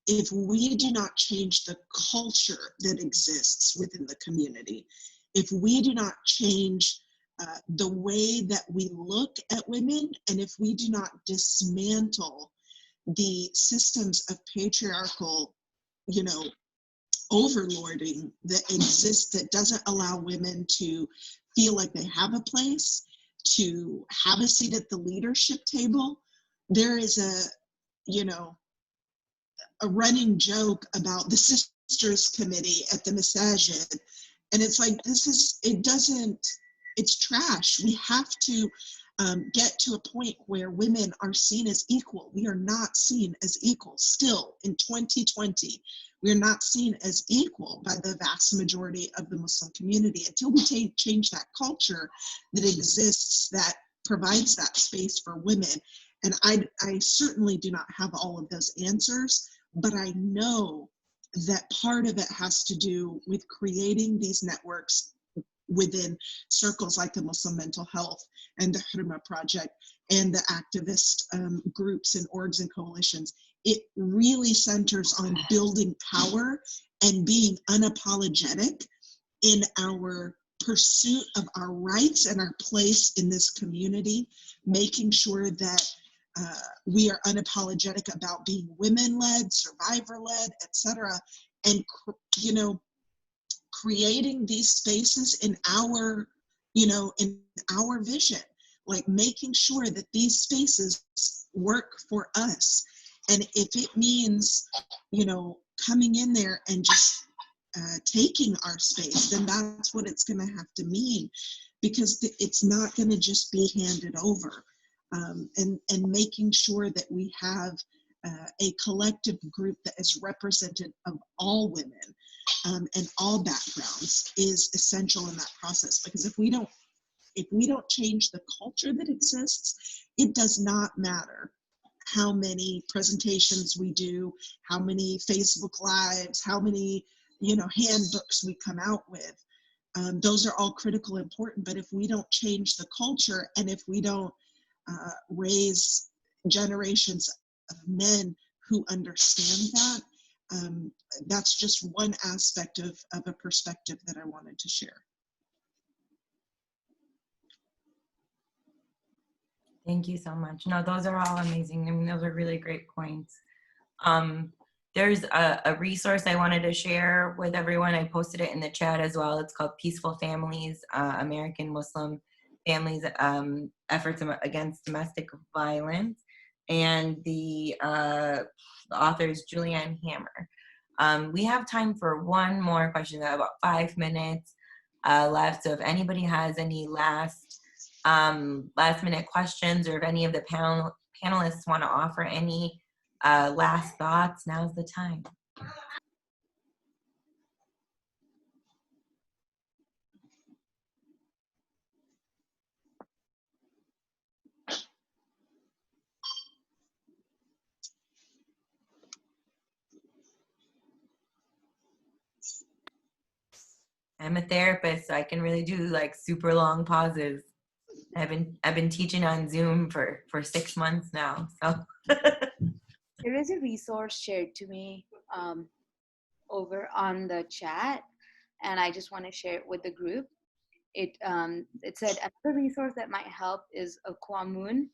if we do not change the culture that exists within the community, if we do not change the way that we look at women, and if we do not dismantle the systems of patriarchal, overlording that exists, that doesn't allow women to feel like they have a place, to have a seat at the leadership table. There is a running joke about the sisters committee at the masajid, and it's like, it's trash. We have to get to a point where women are seen as equal. We are not seen as equal still in 2020. We're not seen as equal by the vast majority of the Muslim community until we change that culture that exists, that provides that space for women. And I certainly do not have all of those answers, but I know that part of it has to do with creating these networks within circles like the Muslim Mental Health and the RAHMA Project and the activist groups and orgs and coalitions. It really centers on building power and being unapologetic in our pursuit of our rights and our place in this community, making sure that we are unapologetic about being women-led, survivor-led, etc., and creating these spaces in our vision, like making sure that these spaces work for us. And if it means, coming in there and just taking our space, then that's what it's going to have to mean, because it's not going to just be handed over. And making sure that we have a collective group that is representative of all women and all backgrounds is essential in that process. Because if we don't change the culture that exists, it does not matter how many presentations we do, how many Facebook Lives, how many handbooks we come out with. Those are all critical, important. But if we don't change the culture, and if we don't raise generations of men who understand that, that's just one aspect of a perspective that I wanted to share. Thank you so much. No, those are all amazing. I mean, those are really great points. There's a resource I wanted to share with everyone. I posted it in the chat as well. It's called Peaceful Families, American Muslim Families Efforts Against Domestic Violence. And the author is Julianne Hammer. We have time for one more question, about 5 minutes left. So if anybody has any last minute questions, or if any of the panelists want to offer any last thoughts, now's the time. I'm a therapist, so I can really do like super long pauses. I've been teaching on Zoom for 6 months now. So there is a resource shared to me over on the chat, and I just want to share it with the group. It said another resource that might help is a Qamun,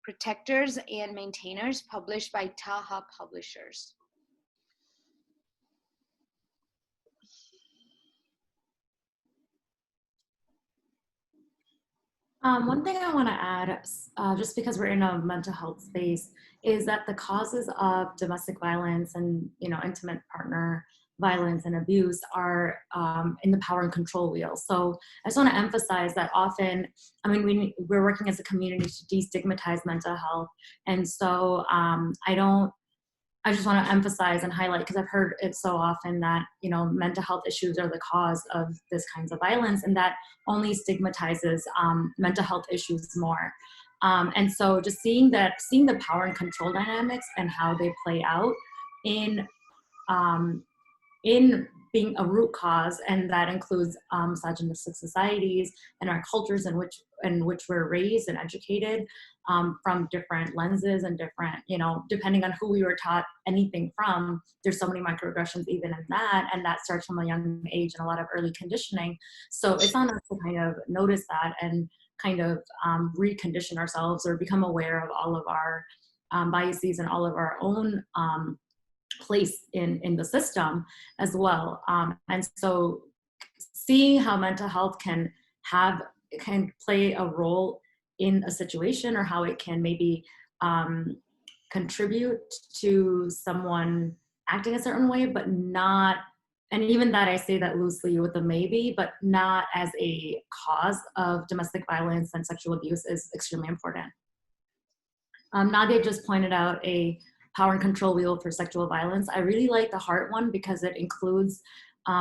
Protectors and Maintainers, published by Taha Publishers. One thing I want to add, just because we're in a mental health space, is that the causes of domestic violence and intimate partner violence and abuse are in the power and control wheel. So I just want to emphasize that often, I mean, we're working as a community to destigmatize mental health, and so I just want to emphasize and highlight, because I've heard it so often that, mental health issues are the cause of this kinds of violence, and that only stigmatizes mental health issues more. And so just seeing the power and control dynamics and how they play out in being a root cause, and that includes misogynistic societies and our cultures in which we're raised and educated from different lenses and different, depending on who we were taught anything from. There's so many microaggressions even in that, and that starts from a young age and a lot of early conditioning. So it's on us to kind of notice that and kind of recondition ourselves, or become aware of all of our biases and all of our own place in the system as well. And so seeing how mental health can play a role in a situation, or how it can maybe contribute to someone acting a certain way, but not, and even that I say that loosely with a maybe, but not as a cause of domestic violence and sexual abuse, is extremely important. Nadiah just pointed out a power and control wheel for sexual violence. I really like the heart one, because it includes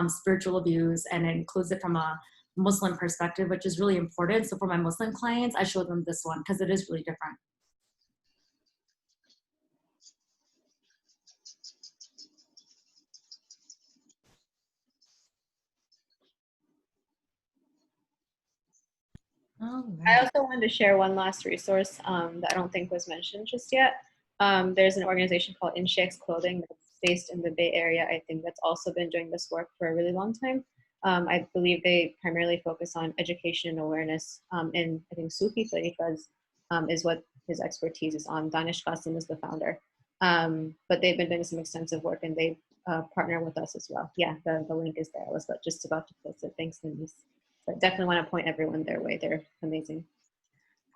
spiritual abuse, and it includes it from a Muslim perspective, which is really important. So for my Muslim clients, I show them this one because it is really different. I also wanted to share one last resource that I don't think was mentioned just yet. There's an organization called In Sheikh's Clothing that's based in the Bay Area, I think, that's also been doing this work for a really long time. I believe they primarily focus on education and awareness in, I think, Sufi tariqas is what his expertise is on. Danish Qasim is the founder. But they've been doing some extensive work, and they partner with us as well. Yeah, the link is there. I was just about to post it. Thanks, Lamise. But definitely want to point everyone their way. They're amazing.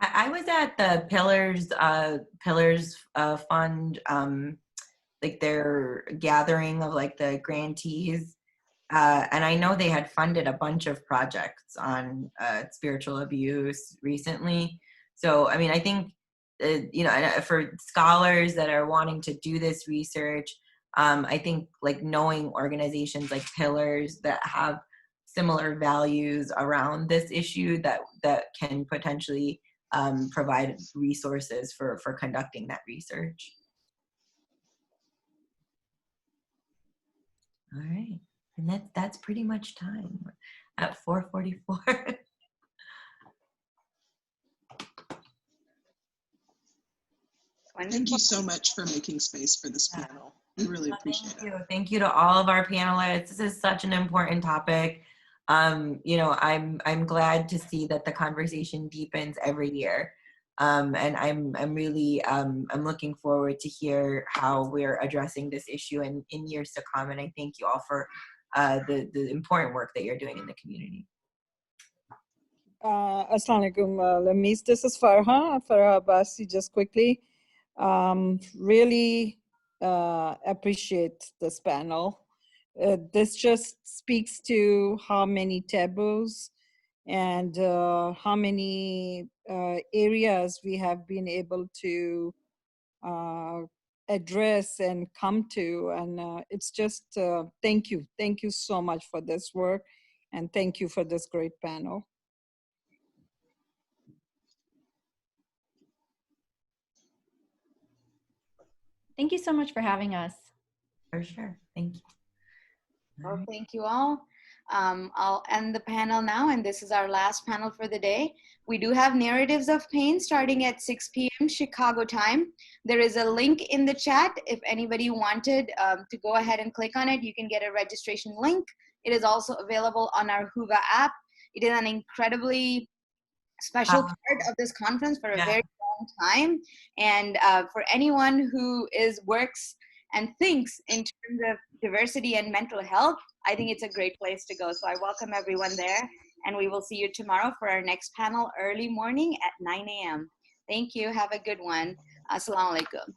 I was at the Pillars Fund, like their gathering of like the grantees, and I know they had funded a bunch of projects on spiritual abuse recently. So I mean, I think for scholars that are wanting to do this research, I think like knowing organizations like Pillars that have similar values around this issue that can potentially provide resources for conducting that research. All right, and that's pretty much time. We're at 4:44. Thank you so much for making space for this panel. We really appreciate it. Thank you to all of our panelists. This is such an important topic. I'm glad to see that the conversation deepens every year. And I'm really I'm looking forward to hear how we're addressing this issue in years to come. And I thank you all for the important work that you're doing in the community. Assalamu alaikum, Lamise. This is Farha Abbasi, just quickly. Really appreciate this panel. This just speaks to how many taboos and how many areas we have been able to address and come to. And it's just, thank you. Thank you so much for this work. And thank you for this great panel. Thank you so much for having us. For sure. Thank you. Well, thank you all. I'll end the panel now, and this is our last panel for the day. We do have Narratives of Pain starting at 6 p.m. Chicago time. There is a link in the chat. If anybody wanted to go ahead and click on it, you can get a registration link. It is also available on our Huga app. It is an incredibly special part of this conference for a very long time. And for anyone who works and thinks in terms of diversity and mental health, I think it's a great place to go. So I welcome everyone there, and we will see you tomorrow for our next panel early morning at 9 a.m. Thank you. Have a good one. Assalamu alaikum.